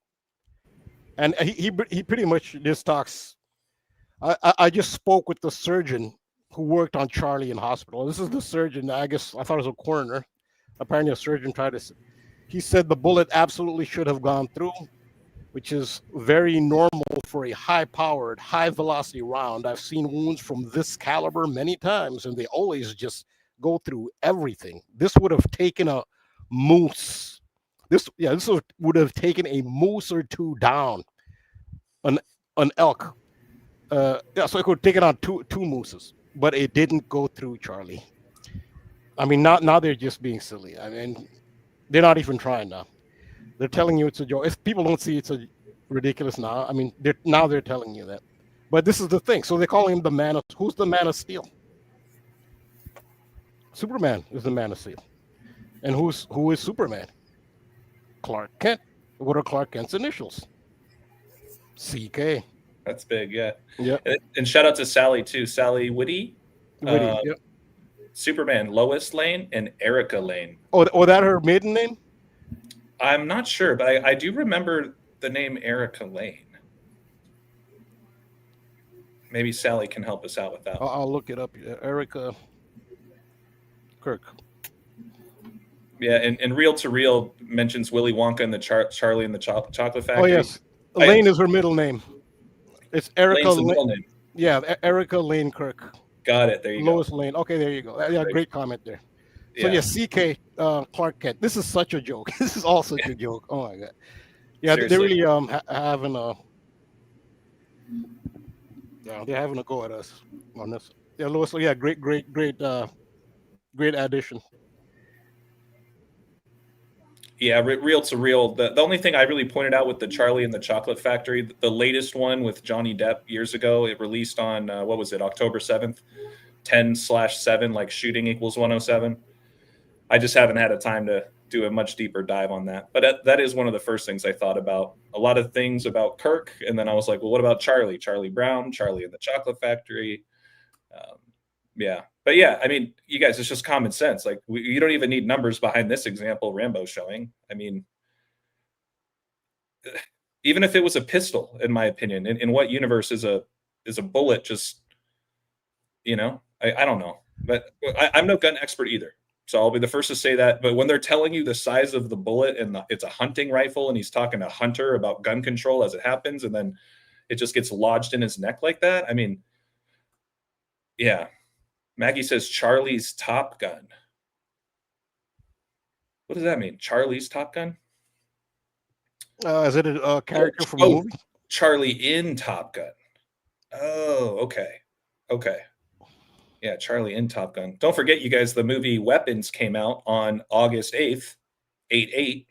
Speaker 3: and he pretty much just talks. I just spoke with the surgeon who worked on Charlie in hospital. This is the surgeon. I guess I thought it was a coroner. Apparently, a surgeon tried to. He said the bullet absolutely should have gone through, which is very normal for a high-powered, high-velocity round. I've seen wounds from this caliber many times, and they always just go through everything. This would have taken a moose. This would have taken a moose or two down, an elk. So it could take it on two mooses, but it didn't go through Charlie. I mean, now they're just being silly. I mean, they're not even trying now. They're telling you it's a joke. If people don't see it's a ridiculous now, I mean, they're telling you that. But this is the thing. So they call him the Man of. Who's the Man of Steel? Superman is the Man of Steel. And who is Superman? Clark Kent. What are Clark Kent's initials? CK.
Speaker 2: That's big, yeah.
Speaker 3: Yeah.
Speaker 2: And shout out to Sally too. Sally Whitty.
Speaker 3: Yep.
Speaker 2: Superman, Lois Lane, and Erica Lane.
Speaker 3: Oh, that her maiden name?
Speaker 2: I'm not sure, but I do remember the name Erica Lane. Maybe Sally can help us out with that.
Speaker 3: I'll look it up. Erica Kirk.
Speaker 2: Yeah, and Reel to Reel mentions Willy Wonka and the Charlie and the Chocolate Factory.
Speaker 3: Oh yes, Lane is her middle name. It's Erica
Speaker 2: Lane's the middle name.
Speaker 3: Yeah, Erica Lane Kirk.
Speaker 2: Got it. There you
Speaker 3: Lois Lane. Okay, there you go. Yeah, great comment there. So CK Clark Kent. This is such a joke. This is all such a joke. Oh my god. Yeah, seriously. They're really having a. Yeah, they're having a go at us on this. Yeah, Lois. Yeah, great addition.
Speaker 2: Yeah, Reel to Reel. The only thing I really pointed out with the Charlie and the Chocolate Factory, the latest one with Johnny Depp years ago, it released on, what was it, October 7th? 10/7, like shooting equals 107. I just haven't had a time to do a much deeper dive on that. But that is one of the first things I thought about. A lot of things about Kirk, and then I was like, well, what about Charlie? Charlie Brown, Charlie in the Chocolate Factory. Yeah. But yeah, I mean, you guys, it's just common sense. Like, you don't even need numbers behind this example Rambo's showing. I mean, even if it was a pistol, in my opinion, in what universe is a bullet just, you know, I don't know. But I'm no gun expert either. So I'll be the first to say that. But when they're telling you the size of the bullet and it's a hunting rifle and he's talking to Hunter about gun control as it happens, and then it just gets lodged in his neck like that. I mean, yeah. Maggie says Charlie's Top Gun. What does that mean? Charlie's Top Gun?
Speaker 3: Is it a character from a movie?
Speaker 2: Charlie in Top Gun. Oh, okay. Okay. Yeah, Charlie in Top Gun. Don't forget, you guys, the movie Weapons came out on August 8th, 8/8,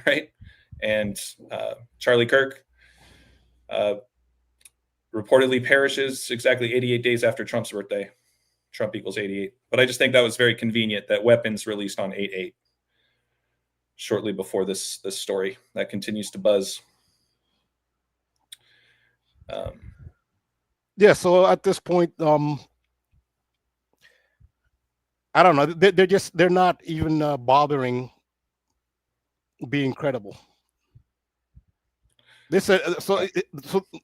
Speaker 2: right? And Charlie Kirk reportedly perishes exactly 88 days after Trump's birthday. Trump equals 88. But I just think that was very convenient that Weapons released on 8/8, shortly before this story that continues to buzz.
Speaker 3: Yeah, so at this point, I don't know. They're not even bothering being credible. So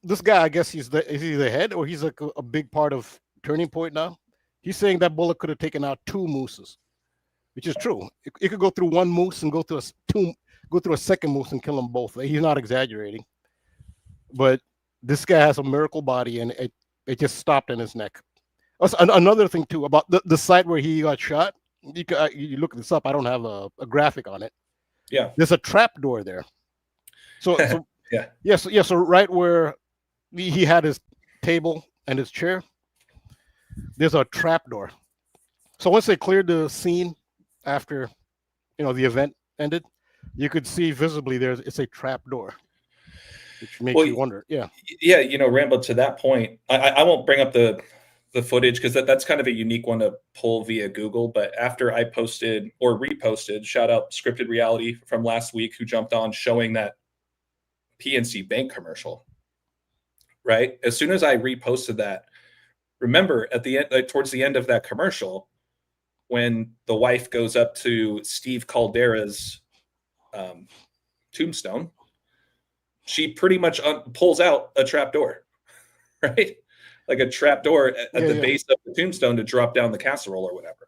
Speaker 3: this guy, I guess is he the head, or he's like a big part of Turning Point now? He's saying that bullet could have taken out 2 mooses, which is true. It could go through 1 moose and go through a second moose and kill them both. He's not exaggerating. But this guy has a miracle body, and it just stopped in his neck. Another thing too about the site where he got shot. You look this up. I don't have a graphic on it.
Speaker 2: Yeah,
Speaker 3: there's a trap door there. So So right where he had his table and his chair, there's a trap door. So once they cleared the scene after, the event ended, you could see visibly it's a trap door, which makes you wonder. Yeah,
Speaker 2: Rambo. To that point, I won't bring up the footage because that's kind of a unique one to pull via Google. But after I posted or reposted, shout out Scripted Reality from last week, who jumped on showing that PNC Bank commercial, right? As soon as I reposted that, remember at the end, towards the end of that commercial, when the wife goes up to Steve Caldera's tombstone, she pretty much pulls out a trap door, right? Like a trap door at the base of the tombstone to drop down the casserole or whatever.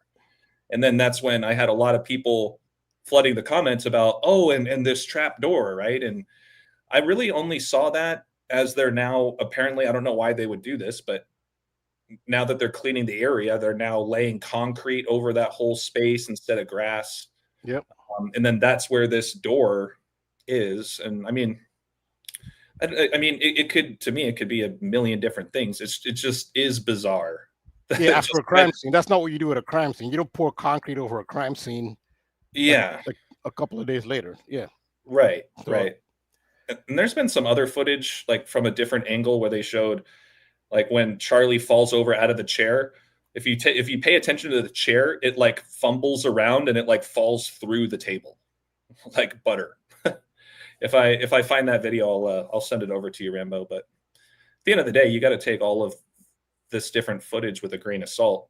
Speaker 2: And then that's when I had a lot of people flooding the comments about, and this trap door, right? And I really only saw that as they're now, apparently, I don't know why they would do this, but now that they're cleaning the area, they're now laying concrete over that whole space instead of grass.
Speaker 3: Yep.
Speaker 2: And then that's where this door is. And I mean, it could be a million different things. It just is bizarre.
Speaker 3: Yeah, after a crime scene, that's not what you do at a crime scene. You don't pour concrete over a crime scene.
Speaker 2: Yeah,
Speaker 3: like a couple of days later. Yeah,
Speaker 2: right. And there's been some other footage, like from a different angle, where they showed, like when Charlie falls over out of the chair. If you pay attention to the chair, it like fumbles around and it like falls through the table, like butter. If I find that video, I'll send it over to you, Rambo. But at the end of the day, you got to take all of this different footage with a grain of salt.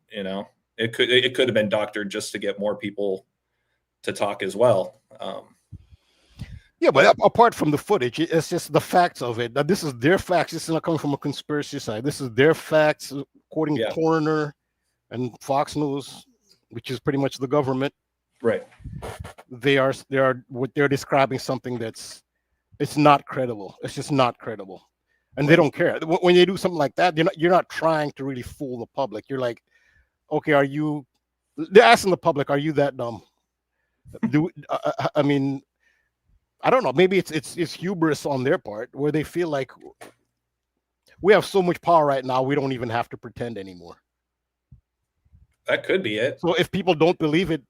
Speaker 2: It could have been doctored just to get more people to talk as well.
Speaker 3: Yeah, but apart from the footage, it's just the facts of it. Now, this is their facts. This is not coming from a conspiracy side. This is their facts, according to Coroner and Fox News, which is pretty much the government.
Speaker 2: Right.
Speaker 3: They're describing something it's not credible. It's just not credible, and they don't care. When you do something like that, you're not trying to really fool the public. You're like, okay, they're asking the public, are you that dumb? I mean, I don't know. Maybe it's hubris on their part, where they feel like we have so much power right now, we don't even have to pretend anymore.
Speaker 2: That could be it.
Speaker 3: So if people don't believe it,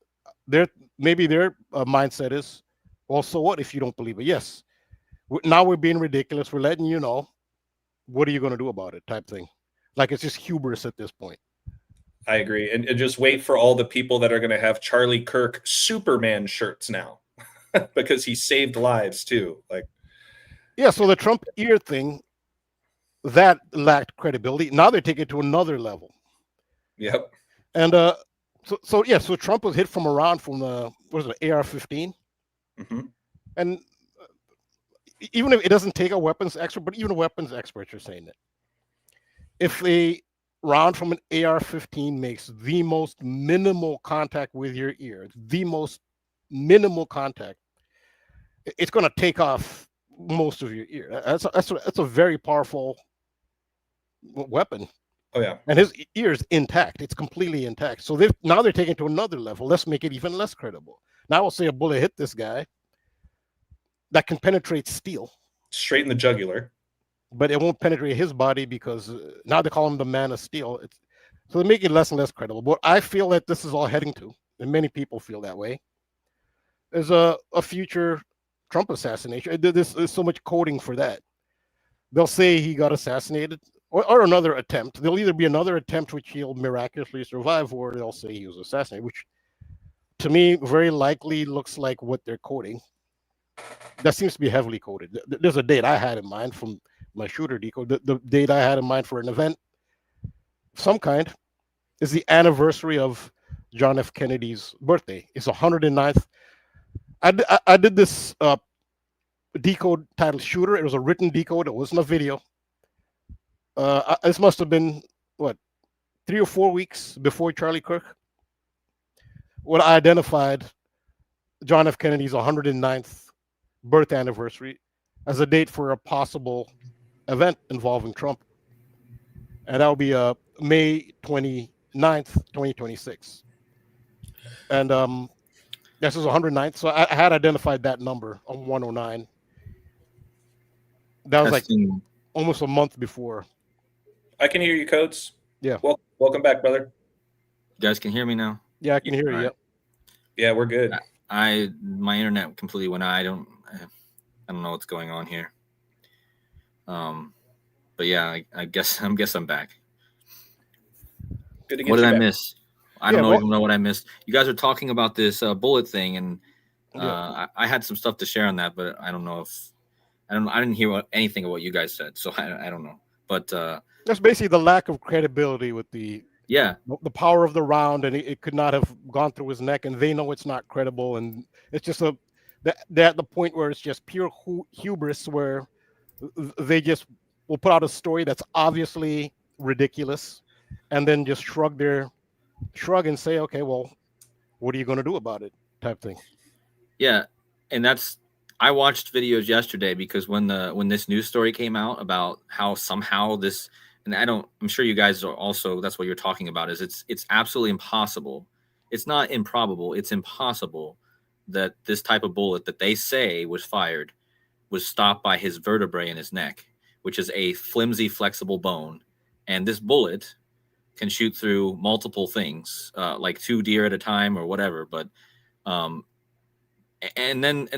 Speaker 3: maybe their mindset is, well, so what if you don't believe it? Yes. Now we're being ridiculous. We're letting you know. What are you going to do about it? Type thing. Like, it's just hubris at this point.
Speaker 2: I agree. And just wait for all the people that are going to have Charlie Kirk Superman shirts now because he saved lives too. Like,
Speaker 3: Yeah, so the Trump ear thing, that lacked credibility. Now they're taking it to another level.
Speaker 2: yep.
Speaker 3: And so Trump was hit from around from the, what is it, AR-15.
Speaker 2: hmm
Speaker 3: And even if it doesn't take a weapons expert, but even weapons experts are saying that if a round from an AR-15 makes the most minimal contact with your ear, the most minimal contact, it's going to take off most of your ear. That's a very powerful weapon.
Speaker 2: Oh yeah.
Speaker 3: And his ear is intact. It's completely intact. So now they're taking it to another level. Let's make it even less credible. Now we'll say a bullet hit this guy that can penetrate steel,
Speaker 2: Straight in the jugular.
Speaker 3: but it won't penetrate his body because now they call him the man of steel. So they make it less and less credible. What I feel that this is all heading to, and many people feel that way, is a future Trump assassination. There's so much coding for that. They'll say he got assassinated, or another attempt. There'll either be another attempt which he'll miraculously survive, or they'll say he was assassinated, which to me very likely looks like what they're coding. That seems to be heavily coded. There's a date I had in mind from my shooter decode. The date I had in mind for an event of some kind is the anniversary of John F. Kennedy's birthday. It's 109th. I did this decode titled Shooter. It was a written decode. It wasn't a video. This must have been, what, 3 or 4 weeks before Charlie Kirk, when I identified John F. Kennedy's 109th birth anniversary as a date for a possible event involving Trump. And that will be May 29th, 2026. And this is 109th. So I had identified that number on 109. That was like almost a month before.
Speaker 2: I can hear you, Codes.
Speaker 3: Yeah.
Speaker 2: Welcome back, brother.
Speaker 4: You guys can hear me now?
Speaker 3: Yeah, I can hear you. Yep.
Speaker 2: Yeah, we're good.
Speaker 4: My internet completely went out. I don't know what's going on here. But yeah, I guess I'm back.
Speaker 2: Good to get
Speaker 4: what
Speaker 2: you
Speaker 4: did I
Speaker 2: back.
Speaker 4: miss? I don't even know what I missed. You guys are talking about this bullet thing, and I had some stuff to share on that, but I don't know if I didn't hear anything of what you guys said, so I don't know. But
Speaker 3: that's basically the lack of credibility with the power of the round, and it could not have gone through his neck, and they know it's not credible, and it's just they're at the point where it's just pure hubris, where they just will put out a story that's obviously ridiculous, and then just shrug and say, okay, well, what are you going to do about it, type thing.
Speaker 4: Yeah, and I watched videos yesterday because when this news story came out about how somehow this, and I'm sure you guys are also, that's what you're talking about, is it's absolutely impossible. It's not improbable. It's impossible that this type of bullet that they say was fired was stopped by his vertebrae in his neck, which is a flimsy, flexible bone. And this bullet can shoot through multiple things, like 2 deer at a time or whatever. But, and then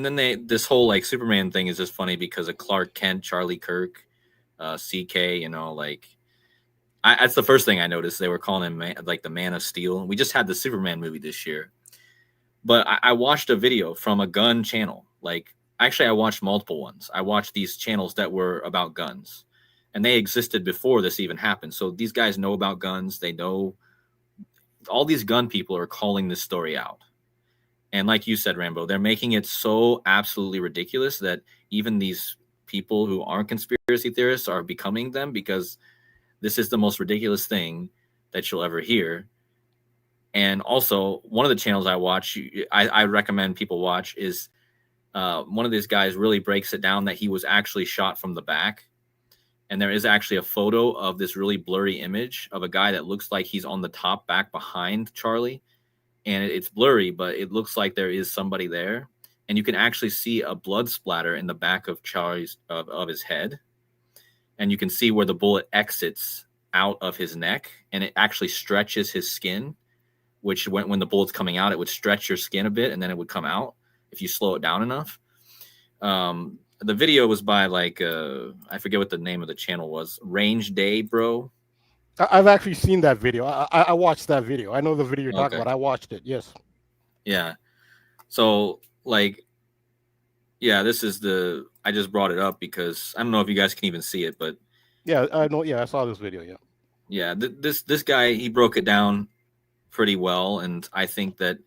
Speaker 4: this whole like Superman thing is just funny because of Clark Kent, Charlie Kirk, CK, that's the first thing I noticed. They were calling him like the Man of Steel. We just had the Superman movie this year, but I watched a video from a gun channel. Actually, I watched multiple ones. I watched these channels that were about guns, and they existed before this even happened. So these guys know about guns. They know all these gun people are calling this story out. And like you said, Rambo, they're making it so absolutely ridiculous that even these people who aren't conspiracy theorists are becoming them, because this is the most ridiculous thing that you'll ever hear. And also, one of the channels I watch, I recommend people watch, is one of these guys really breaks it down that he was actually shot from the back. And there is actually a photo of this really blurry image of a guy that looks like he's on the top back behind Charlie. And it's blurry, but it looks like there is somebody there. And you can actually see a blood splatter in the back of Charlie's of his head. And you can see where the bullet exits out of his neck, and it actually stretches his skin, which when the bullet's coming out, it would stretch your skin a bit, and then it would come out if you slow it down enough. The video was by I forget what the name of the channel was. Range Day Bro.
Speaker 3: I've actually seen that video. I watched that video. I know the video you're talking
Speaker 4: Okay.
Speaker 3: about. I watched it. Yes.
Speaker 4: Yeah. So like, yeah, this is I just brought it up because I don't know if you guys can even see it, but
Speaker 3: Yeah, I know. Yeah, I saw this video. Yeah.
Speaker 4: yeah, this guy, he broke it down pretty well, and I think that,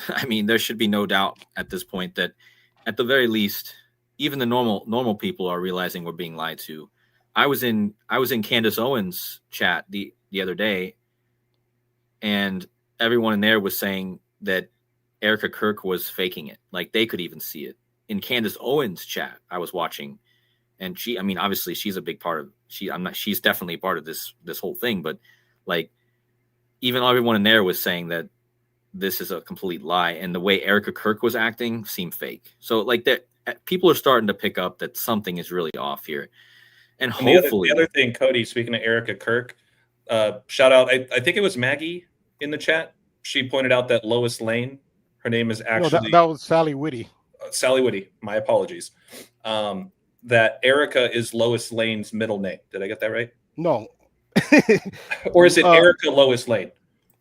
Speaker 4: I mean, there should be no doubt at this point that at the very least, even the normal people are realizing we're being lied to. I was in Candace Owens' chat the other day, and everyone in there was saying that Erica Kirk was faking it. Like, they could even see it. In Candace Owens' chat, I was watching, and she, I mean, obviously she's a big part of, she's definitely a part of this whole thing, but like, even everyone in there was saying that this is a complete lie, and the way Erica Kirk was acting seemed fake. So like, that people are starting to pick up that something is really off here. And hopefully
Speaker 2: the other thing, Cody, speaking of Erica Kirk, shout out, I think it was Maggie in the chat. She pointed out that Lois Lane, her name is actually
Speaker 3: No, that was Sally Whitty.
Speaker 2: Sally Whitty. My apologies. That Erica is Lois Lane's middle name. Did I get that right?
Speaker 3: No.
Speaker 2: Or is it Erica Lois Lane?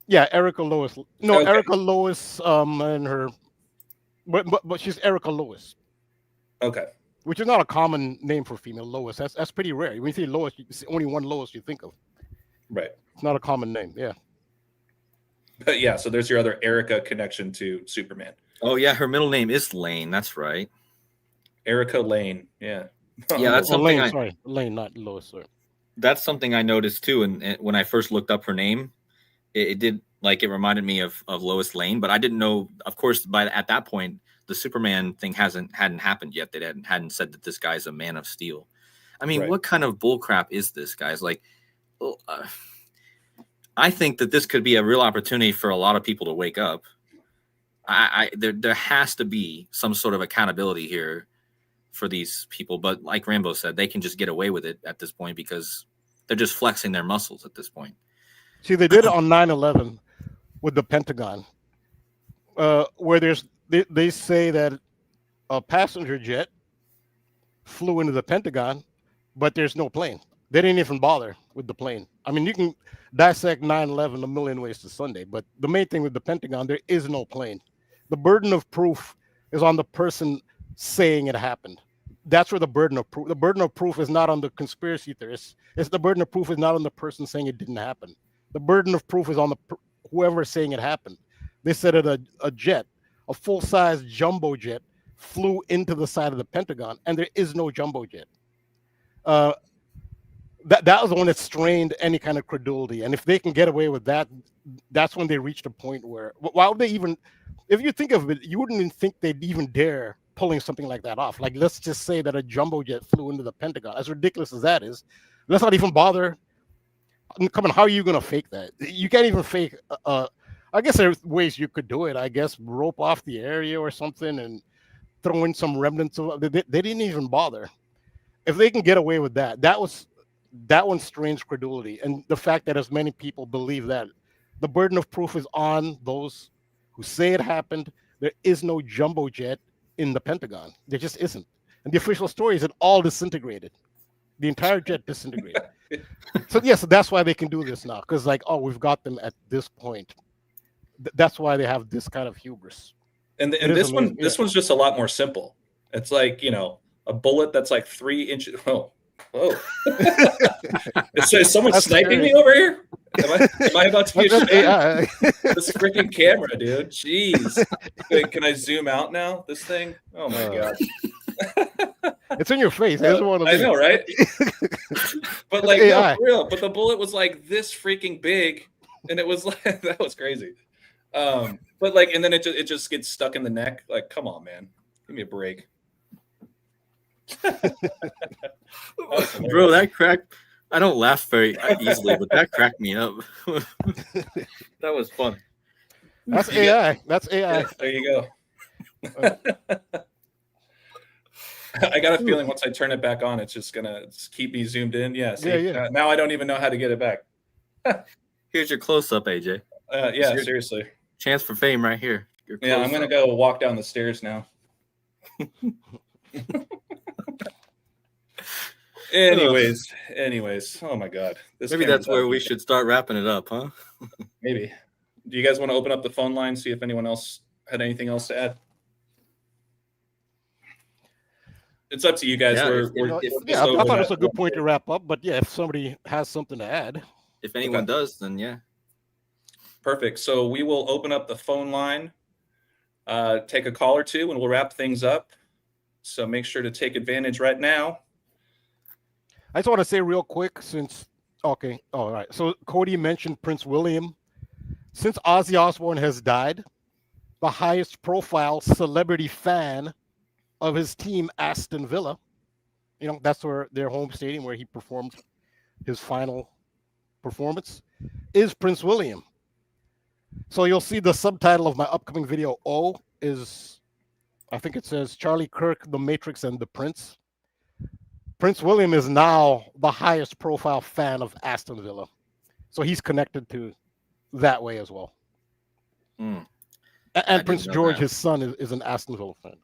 Speaker 3: Yeah, Erica Lois. No,
Speaker 2: Okay.
Speaker 3: Erica Lois. And her, but she's Erica Lois.
Speaker 2: Okay.
Speaker 3: Which is not a common name for female. Lois. That's pretty rare. When you say Lois, it's only one Lois you think of.
Speaker 2: Right.
Speaker 3: It's not a common name. Yeah.
Speaker 2: But yeah, so there's your other Erica connection to Superman.
Speaker 4: Oh yeah, her middle name is Lane. That's right.
Speaker 2: Erica Lane. Yeah.
Speaker 4: Yeah, that's something.
Speaker 3: Lane, Lane, not Lois. Sorry.
Speaker 4: That's something I noticed too. And when I first looked up her name, it did, like, it reminded me of Lois Lane, but I didn't know. Of course, at that point, the Superman thing hadn't happened yet. They hadn't said that this guy's a Man of Steel. I mean, What kind of bullcrap is this, guys? Like, I think that this could be a real opportunity for a lot of people to wake up. There has to be some sort of accountability here for these people, but like Rambo said, they can just get away with it at this point because they're just flexing their muscles at this point.
Speaker 3: See, they did it on 9/11 with the Pentagon, where they say that a passenger jet flew into the Pentagon, but there's no plane. They didn't even bother with the plane. I mean, you can dissect 9/11 a million ways to Sunday, but the main thing with the Pentagon, there is no plane. The burden of proof is on the person saying it happened. That's where the burden of proof. The burden of proof is not on the conspiracy theorists. It's the burden of proof is not on the person saying it didn't happen. The burden of proof is on whoever is saying it happened. They said that a jet, a full-size jumbo jet, flew into the side of the Pentagon, and there is no jumbo jet. That was the one that strained any kind of credulity. And if they can get away with that, that's when they reached a point where, why would they even, if you think of it, you wouldn't even think they'd even dare pulling something like that off. Like, let's just say that a jumbo jet flew into the Pentagon. As ridiculous as that is, let's not even bother. Come on, how are you going to fake that? You can't even fake. I guess there's ways you could do it. I guess rope off the area or something and throw in some remnants of. They didn't even bother. If they can get away with that, that one strains credulity, and the fact that as many people believe that, the burden of proof is on those who say it happened. There is no jumbo jet in the Pentagon. There just isn't. And the official story is it all disintegrated. The entire jet disintegrated. So yes, that's why they can do this now, because like, oh, we've got them at this point. That's why they have this kind of hubris.
Speaker 2: And this one's just a lot more simple. It's like, a bullet that's like 3 inches. Oh, whoa! Is someone sniping me over here? Am I about to be shot? This freaking camera, dude. Jeez. Can I zoom out now? This thing? Oh my god.
Speaker 3: It's in your face. I
Speaker 2: know, right? But like, no, for real. But the bullet was like this freaking big, and it was like that was crazy. But like, and then it just gets stuck in the neck. Like, come on, man, give me a break.
Speaker 4: Bro, that cracked. I don't laugh very easily, but that cracked me up. That was fun.
Speaker 3: That's AI. That's AI.
Speaker 2: Yeah, there you go. I got a feeling once I turn it back on, it's just gonna keep me zoomed in. Yeah. See, yeah. Now I don't even know how to get it back.
Speaker 4: Here's your close up, AJ.
Speaker 2: Yeah, seriously.
Speaker 4: Chance for fame right here.
Speaker 2: Yeah, I'm gonna go walk down the stairs now. Anyways. Oh my God.
Speaker 4: Maybe that's where we should start wrapping it up, huh?
Speaker 2: Maybe. Do you guys want to open up the phone line, see if anyone else had anything else to add? It's up to you guys.
Speaker 3: I thought it was a good point to wrap up, but yeah, if somebody has something to add.
Speaker 4: If anyone does, then yeah.
Speaker 2: Perfect. So we will open up the phone line, take a call or two, and we'll wrap things up. So make sure to take advantage right now.
Speaker 3: I just want to say real quick, all right. So KODI mentioned Prince William. Since Ozzy Osbourne has died, the highest profile celebrity fan of his team, Aston Villa, that's where their home stadium where he performed his final performance, is Prince William. So you'll see the subtitle of my upcoming video, is, I think it says Charlie Kirk, The Matrix, and the Prince. Prince William is now the highest profile fan of Aston Villa. So he's connected to that way as well. And Prince George, his son, is an Aston Villa fan.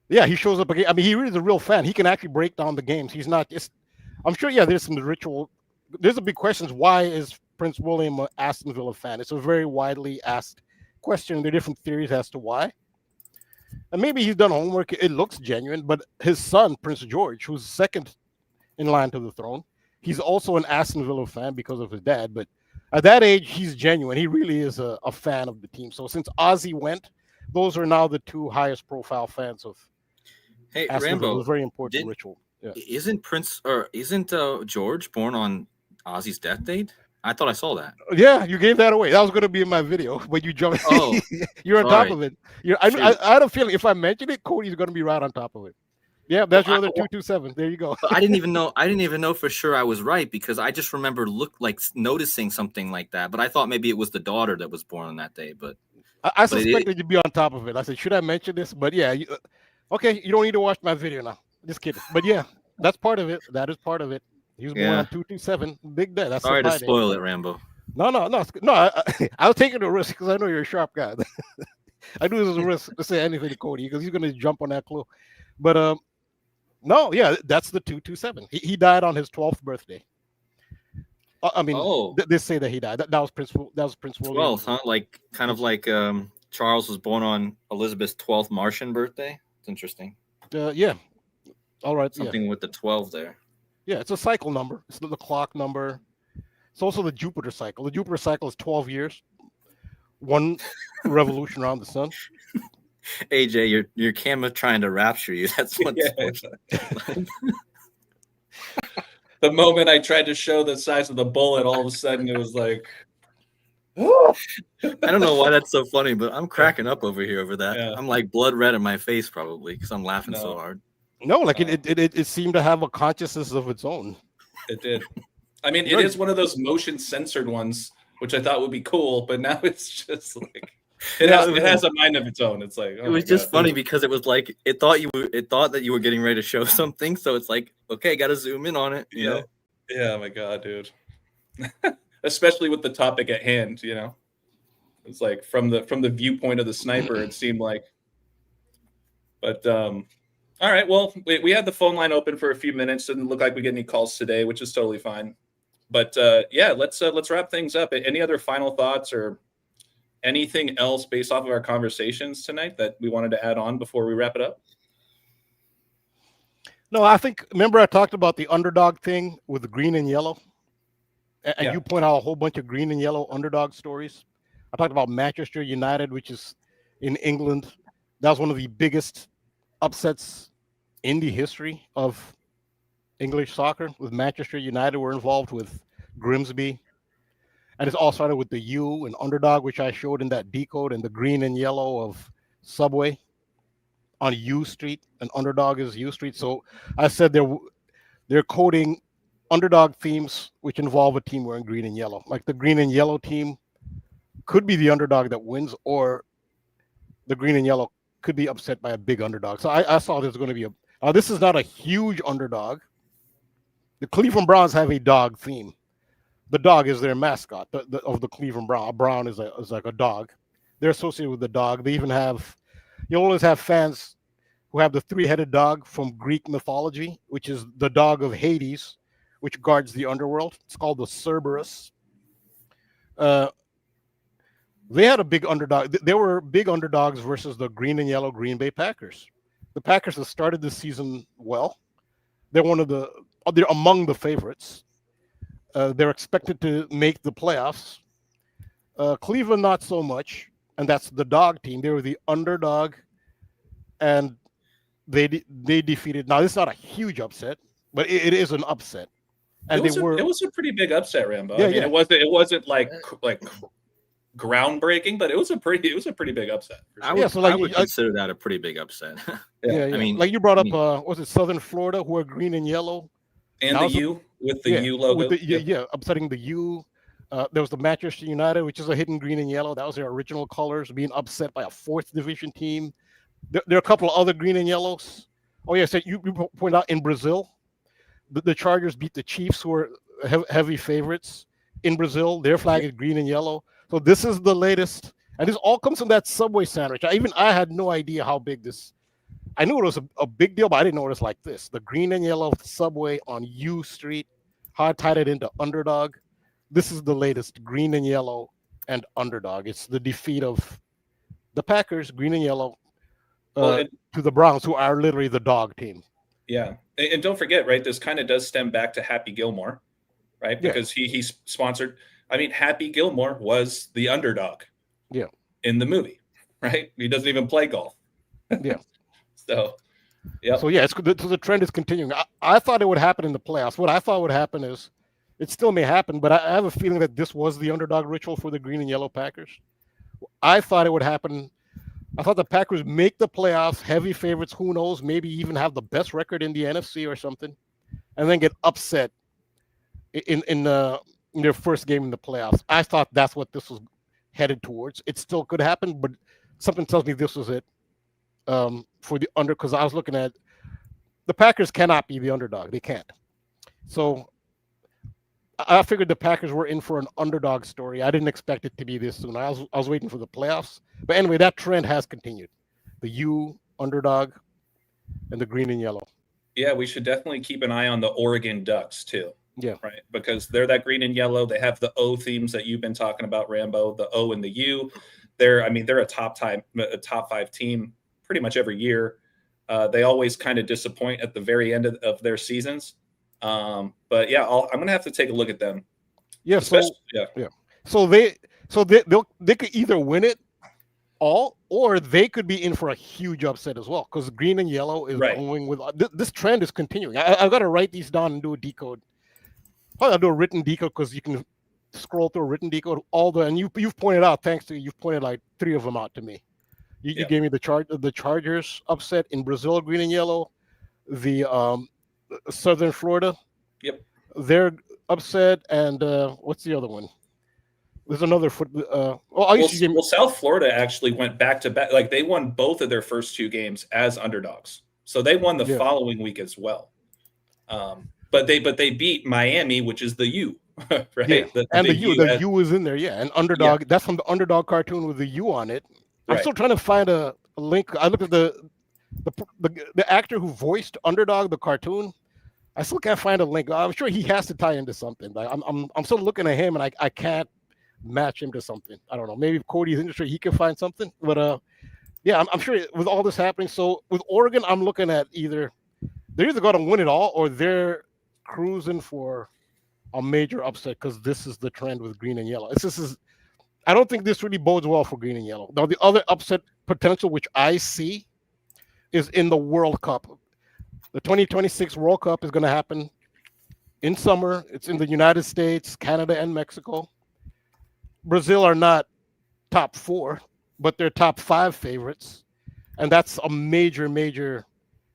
Speaker 3: Yeah, he shows up again. I mean, he really is a real fan. He can actually break down the games. He's not just, I'm sure, there's some ritual. There's a big question, why is Prince William an Aston Villa fan? It's a very widely asked question. There are different theories as to why. And maybe he's done homework. It looks genuine, but his son, Prince George, who's second in line to the throne, he's also an Aston Villa fan because of his dad. But at that age, he's genuine. He really is a fan of the team. So since Ozzy went, those are now the two highest profile fans of Aston Villa. It was a very important ritual. Yeah.
Speaker 4: Isn't George born on Ozzy's death date? I thought I saw that.
Speaker 3: Yeah, you gave that away. That was going to be in my video, but you jumped.
Speaker 4: Oh,
Speaker 3: you're on top of it. I had a feeling if I mention it, KODI's going to be right on top of it. Yeah, that's your other 227. There you go.
Speaker 4: I didn't even know for sure I was right because I just remember noticing something like that. But I thought maybe it was the daughter that was born on that day. But
Speaker 3: I suspected you'd be on top of it. I said, should I mention this? But yeah, okay, you don't need to watch my video now. Just kidding. But yeah, that's part of it. That is part of it. He was born on 227. Big day. That's
Speaker 4: sorry to spoil it, Rambo.
Speaker 3: No. I was taking a risk because I know you're a sharp guy. I knew this was a risk to say anything to KODI because he's going to jump on that clue. But that's the 227. He died on his 12th birthday. I mean, they say that he died. That was Prince William.
Speaker 4: 12th, huh? Kind of like Charles was born on Elizabeth's 12th Martian birthday. It's interesting.
Speaker 3: Yeah. All right.
Speaker 4: Something with the 12 there.
Speaker 3: Yeah, it's a cycle number. It's the clock number. It's also the Jupiter cycle. The Jupiter cycle is 12 years. One revolution around the sun.
Speaker 4: AJ, your camera trying to rapture you. That's what's
Speaker 2: The moment I tried to show the size of the bullet, all of a sudden it was like
Speaker 4: I don't know why that's so funny, but I'm cracking up over here over that. Yeah. I'm like blood red in my face probably because I'm laughing so hard.
Speaker 3: No, it seemed to have a consciousness of its own.
Speaker 2: It did. I mean, it is one of those motion censored ones, which I thought would be cool, but now it's just like it has a mind of its own. It's like
Speaker 4: it was just funny because it was like it thought that you were getting ready to show something, so it's like okay, got to zoom in on it. You know?
Speaker 2: Yeah. Oh my god, dude. Especially with the topic at hand, it's like from the viewpoint of the sniper, it seemed like. But all right, well, we had the phone line open for a few minutes. Didn't look like we get any calls today, which is totally fine. But let's wrap things up. Any other final thoughts or anything else based off of our conversations tonight that we wanted to add on before we wrap it up?
Speaker 3: No, remember I talked about the underdog thing with the green and yellow? And you point out a whole bunch of green and yellow underdog stories. I talked about Manchester United, which is in England. That was one of the biggest upsets in the history of English soccer. With Manchester United were involved with Grimsby. And it's all started with the U and underdog, which I showed in that decode, and the green and yellow of Subway on U Street. And underdog is U Street. So I said they're coding underdog themes which involve a team wearing green and yellow. Like the green and yellow team could be the underdog that wins, or the green and yellow could be upset by a big underdog. So I saw there's going to be this is not a huge underdog. The Cleveland Browns have a dog theme. The dog is their mascot of the Cleveland Brown. A brown is like a dog. They're associated with the dog. They even have, you always have fans who have the three-headed dog from Greek mythology, which is the dog of Hades, which guards the underworld. It's called the Cerberus. They had a big underdog. They were big underdogs versus the green and yellow Green Bay Packers. The Packers have started this season well. They're among the favorites. They're expected to make the playoffs. Cleveland, not so much, and that's the dog team. They were the underdog, and they defeated. Now, this is not a huge upset, but it is an upset. And
Speaker 2: it was a pretty big upset, Rambo.
Speaker 3: Yeah,
Speaker 2: I mean, it wasn't like groundbreaking, but it was a pretty big upset.
Speaker 4: Sure. I would consider that a pretty big upset.
Speaker 3: Yeah. I mean, like you brought up, was it Southern Florida, who are green and yellow,
Speaker 2: and the U with the U logo?
Speaker 3: Upsetting the U. There was the Manchester United, which is a hidden green and yellow. That was their original colors, being upset by a fourth division team. There are a couple of other green and yellows. Oh yeah, so you point out in Brazil, the Chargers beat the Chiefs, who are heavy favorites in Brazil. Their flag is green and yellow. So this is the latest, and this all comes from that Subway sandwich. I had no idea how big this. I knew it was a big deal, but I didn't know it was like this. The green and yellow Subway on U Street, how I tied it into underdog. This is the latest, green and yellow and underdog. It's the defeat of the Packers, green and yellow, to the Browns, who are literally the dog team.
Speaker 2: Yeah, and don't forget, right? This kind of does stem back to Happy Gilmore, right? Because he's sponsored. I mean, Happy Gilmore was the underdog.
Speaker 3: Yeah.
Speaker 2: In the movie, right? He doesn't even play golf.
Speaker 3: Yeah.
Speaker 2: So, yeah.
Speaker 3: So yeah, the trend is continuing. I thought it would happen in the playoffs. What I thought would happen is, it still may happen, but I have a feeling that this was the underdog ritual for the green and yellow Packers. I thought it would happen. I thought the Packers make the playoffs, heavy favorites. Who knows? Maybe even have the best record in the NFC or something, and then get upset in their first game in the playoffs. I thought that's what this was headed towards. It still could happen, but something tells me this was it for the under, because I was looking at the Packers cannot be the underdog. They can't. So I figured the Packers were in for an underdog story. I didn't expect it to be this soon. I was waiting for the playoffs. But anyway, that trend has continued. The U underdog and the green and yellow.
Speaker 2: Yeah, we should definitely keep an eye on the Oregon Ducks too.
Speaker 3: Yeah.
Speaker 2: Right. Because they're that green and yellow. They have the O themes that you've been talking about, Rambo, the O and the U. They're a top 5 team pretty much every year. They always kind of disappoint at the very end of their seasons. But yeah, I'm gonna have to take a look at them.
Speaker 3: Yeah. So they could either win it all, or they could be in for a huge upset as well, because green and yellow is going with this trend is continuing. I've got to write these down and do a decode. Probably I'll do a written decode, because you can scroll through a written decode and you've pointed out, you've pointed like 3 of them out to me. You gave me the Chargers upset in Brazil, green and yellow, the Southern Florida.
Speaker 2: Yep.
Speaker 3: They're upset, and what's the other one? There's another
Speaker 2: South Florida actually went back to back. Like, they won both of their first 2 games as underdogs, so they won the following week as well. But they beat Miami, which is the U, right?
Speaker 3: Yeah. The U is in there, and underdog. Yeah. That's from the underdog cartoon with the U on it. I'm still trying to find a link. I looked at the actor who voiced Underdog, the cartoon. I still can't find a link. I'm sure he has to tie into something. Like I'm still looking at him, and I can't match him to something. I don't know. Maybe if Cody's industry, he can find something. But I'm sure with all this happening. So with Oregon, I'm looking at they're either going to win it all, or they're cruising for a major upset, because this is the trend with green and yellow. I don't think this really bodes well for green and yellow. Now, the other upset potential, which I see, is in the World Cup. The 2026 World Cup is going to happen in summer. It's in the United States, Canada, and Mexico. Brazil are not top 4, but they're top 5 favorites. And that's a major.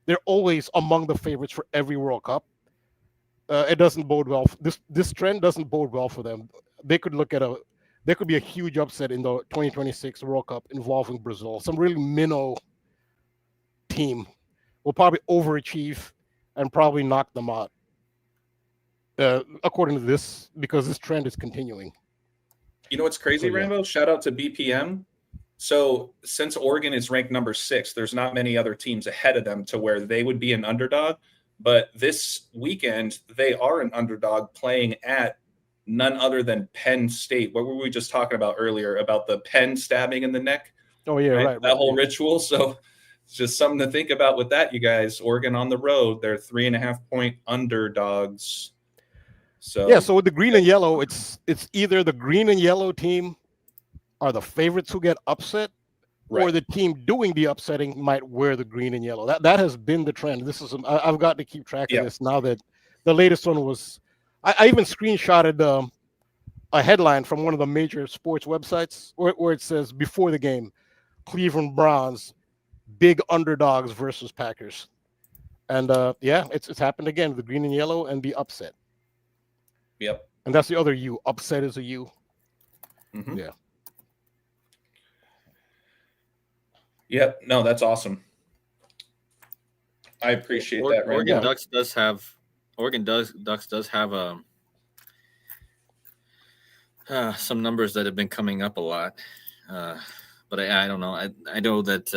Speaker 3: They're always among the favorites for every World Cup. It doesn't bode well. This trend doesn't bode well for them. There could be a huge upset in the 2026 World Cup involving Brazil. Some really minnow team will probably overachieve and probably knock them out, according to this, because this trend is continuing.
Speaker 2: You know what's crazy, Rambo? Shout out to BPM. So since Oregon is ranked number 6, there's not many other teams ahead of them to where they would be an underdog. But this weekend, they are an underdog playing at none other than Penn State. What were we just talking about earlier about the pen stabbing in the neck?
Speaker 3: Oh, yeah, right.
Speaker 2: That whole ritual. So it's just something to think about with that, you guys. Oregon on the road, they're 3.5-point underdogs. So
Speaker 3: yeah, so with the green and yellow, it's either the green and yellow team are the favorites who get upset, or the team doing the upsetting might wear the green and yellow. That has been the trend. This is I've got to keep track of this now that the latest one was. I even screenshotted a headline from one of the major sports websites where it says before the game, Cleveland Browns big underdogs versus Packers, and it's happened again. The green and yellow and the upset.
Speaker 2: Yep.
Speaker 3: And that's the other U. Upset is a U.
Speaker 2: Mm-hmm.
Speaker 3: Yeah.
Speaker 2: Yep. No, that's awesome. I appreciate that.
Speaker 4: Oregon Ducks does have some numbers that have been coming up a lot, but I don't know. I know that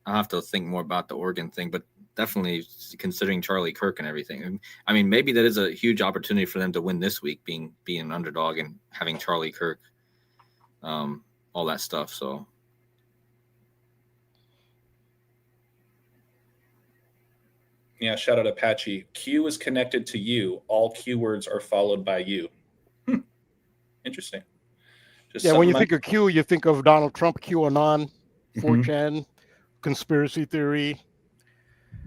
Speaker 4: I'll have to think more about the Oregon thing, but definitely considering Charlie Kirk and everything. I mean, maybe that is a huge opportunity for them to win this week, being an underdog and having Charlie Kirk, all that stuff. So.
Speaker 2: Yeah, shout out Apache. Q is connected to you. All Q words are followed by you. Interesting.
Speaker 3: When you think of Q, you think of Donald Trump, QAnon, 4chan, conspiracy theory.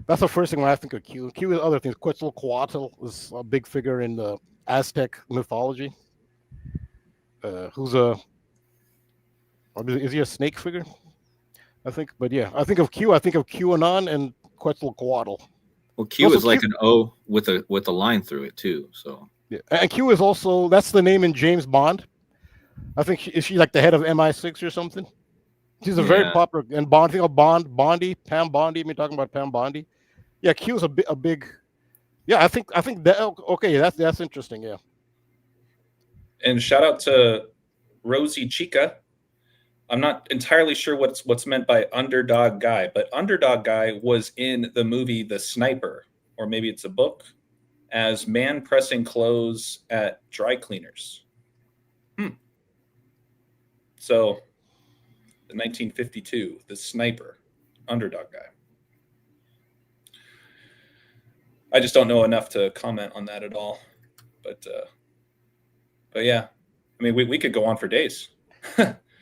Speaker 3: That's the first thing when I think of Q. Q is other things. Quetzalcoatl is a big figure in the Aztec mythology. Is he a snake figure? I think. But yeah, I think of Q. I think of QAnon and Quetzalcoatl.
Speaker 4: Well, Q is like an O with a line through it too. So
Speaker 3: yeah, and Q is also that's the name in James Bond. I think is she like the head of MI6 or something? She's a very popular and Bond. Think of Bondi, Pam Bondi. I mean, talking about Pam Bondi. Yeah, Q is a big. Yeah, I think that okay. That's interesting. Yeah.
Speaker 2: And shout out to Rosie Chica. I'm not entirely sure what's meant by underdog guy, but underdog guy was in the movie The Sniper, or maybe it's a book, as man pressing clothes at dry cleaners. So, the 1952, The Sniper, underdog guy. I just don't know enough to comment on that at all, but yeah, I mean we could go on for days.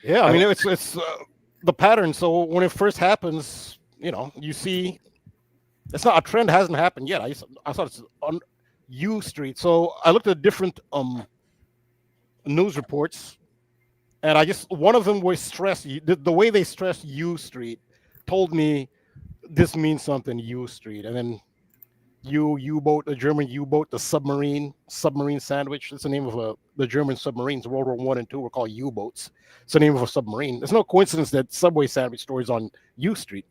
Speaker 3: Yeah, I mean it's the pattern. So when it first happens, you see, it's not a trend. Hasn't happened yet. I thought it's on U Street. So I looked at different news reports, and one of them was stressed. The way they stressed U Street told me this means something. U Street, and then U-boat, the German U-boat, the submarine sandwich. That's the name of the German submarines. World War I and II were called U-boats. It's the name of a submarine. It's no coincidence that Subway sandwich store is on U Street.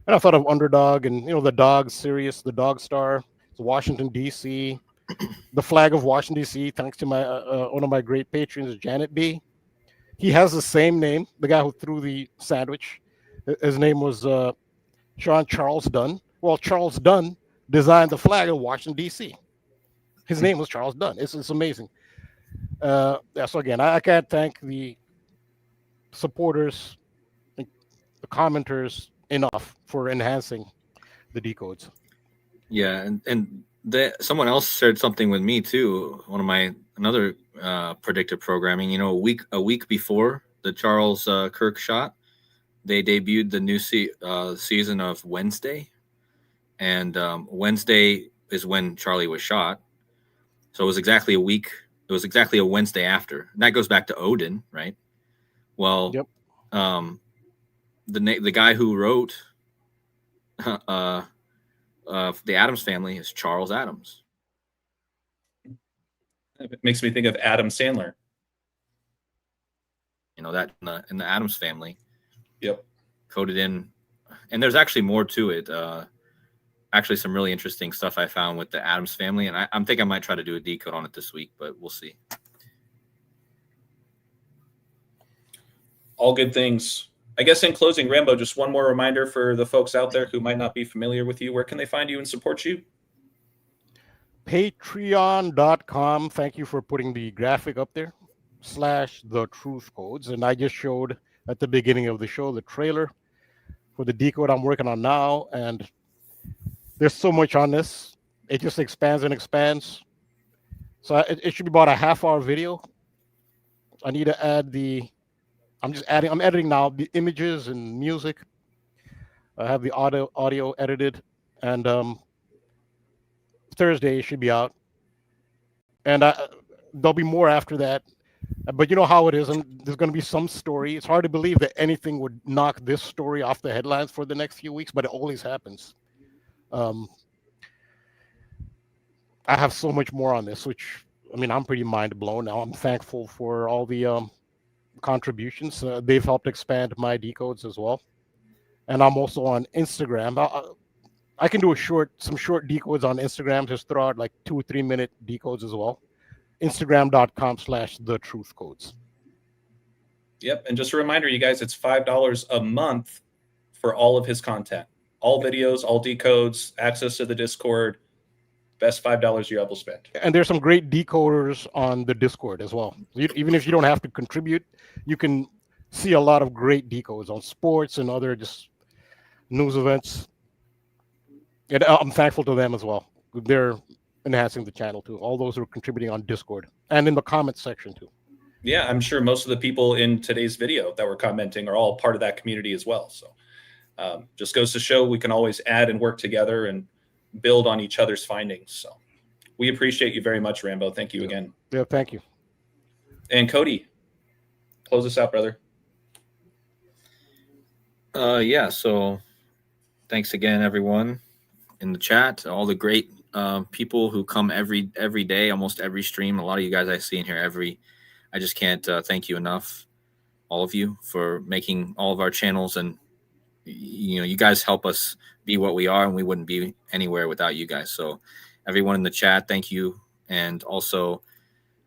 Speaker 3: And I thought of Underdog and the dog Sirius, the dog star, Washington D.C., the flag of Washington D.C. Thanks to my one of my great patrons, Janet B. He has the same name. The guy who threw the sandwich. His name was Sean Charles Dunn. Well, Charles Dunn designed the flag of Washington, D.C. His name was Charles Dunn. It's amazing. So again, I can't thank the supporters, the commenters enough for enhancing the decodes.
Speaker 4: Yeah, and someone else shared something with me too. Another predictive programming. A week before the Charles Kirk shot, they debuted the new season of Wednesday. And Wednesday is when Charlie was shot. So it was exactly a week. It was exactly a Wednesday after. And that goes back to Odin, right? Well,
Speaker 3: yep.
Speaker 4: The guy who wrote the Addams Family is Charles Addams.
Speaker 2: It makes me think of Adam Sandler.
Speaker 4: That in the Addams Family.
Speaker 2: Yep.
Speaker 4: Coded in. And there's actually more to it. Actually, some really interesting stuff I found with the Addams Family, and I think I might try to do a decode on it this week, but we'll see.
Speaker 2: All good things. I guess in closing, Rambo, just one more reminder for the folks out there who might not be familiar with you. Where can they find you and support you?
Speaker 3: Patreon.com. Thank you for putting the graphic up there. /the truth codes. And I just showed at the beginning of the show the trailer for the decode I'm working on now. And there's so much on this. It just expands and expands. So it should be about a half-hour video. I need to add I'm editing now the images and music. I have the audio edited, and Thursday it should be out. And there'll be more after that. But you know how it is, and there's going to be some story. It's hard to believe that anything would knock this story off the headlines for the next few weeks, but it always happens. I have so much more on this, which, I mean, I'm pretty mind blown now. I'm thankful for all the contributions. They've helped expand my decodes as well. And I'm also on Instagram. I can do some short decodes on Instagram, just throw out like 2 or 3 minute decodes as well. Instagram.com/thetruthcodes.
Speaker 2: Yep. And just a reminder, you guys, it's $5 a month for all of his content. All videos, all decodes, access to the Discord. Best $5 you ever will spend.
Speaker 3: And there's some great decoders on the Discord as well. Even if you don't have to contribute, you can see a lot of great decodes on sports and other just news events. And I'm thankful to them as well. They're enhancing the channel too. All those who are contributing on Discord and in the comments section too.
Speaker 2: Yeah, I'm sure most of the people in today's video that were commenting are all part of that community as well. So just goes to show we can always add and work together and build on each other's findings. So we appreciate you very much, Rambo. Thank you again.
Speaker 3: Yeah, thank you.
Speaker 2: And Cody, close us out, brother.
Speaker 4: Yeah, so thanks again, everyone in the chat, all the great people who come every day, almost every stream. A lot of you guys I see in here I just can't thank you enough, all of you, for making all of our channels. And you guys help us be what we are, and we wouldn't be anywhere without you guys. So everyone in the chat, thank you. And also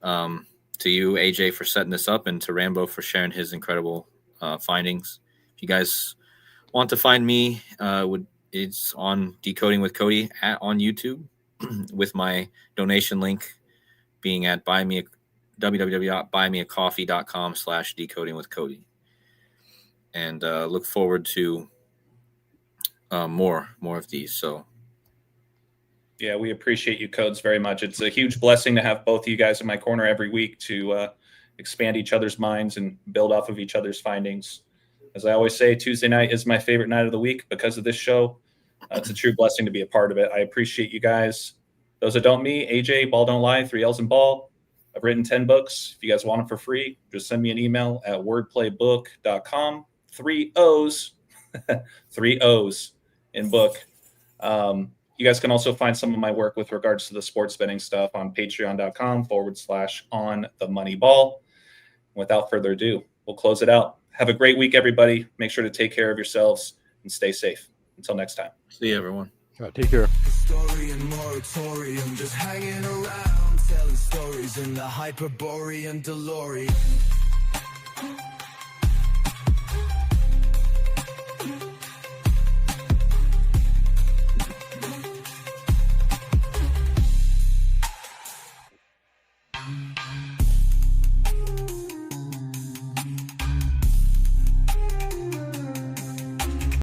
Speaker 4: to you, AJ, for setting this up, and to Rambo for sharing his incredible findings. If you guys want to find me, it's on Decoding with Cody on YouTube, with my donation link being at www.buymeacoffee.com/decoding with Cody. And look forward to more of these. So
Speaker 2: yeah, we appreciate you, Codes, very much. It's a huge blessing to have both of you guys in my corner every week to expand each other's minds and build off of each other's findings. As I always say, Tuesday night is my favorite night of the week because of this show. It's a true blessing to be a part of it. I appreciate you guys. Those that don't, me, AJ, Balll Don't Lie, 3 L's in Ball. I've written 10 books. If you guys want them for free, just send me an email at wordplaybook.com. 3 O's, 3 O's in book. You guys can also find some of my work with regards to the sports betting stuff on patreon.com/onthemoneyball. Without further ado, we'll close it out. Have a great week, everybody. Make sure to take care of yourselves and stay safe. Until next time.
Speaker 4: See you, everyone.
Speaker 3: Take care.
Speaker 1: Story and moratorium, just hanging around, telling stories in the hyperorean DeLorean.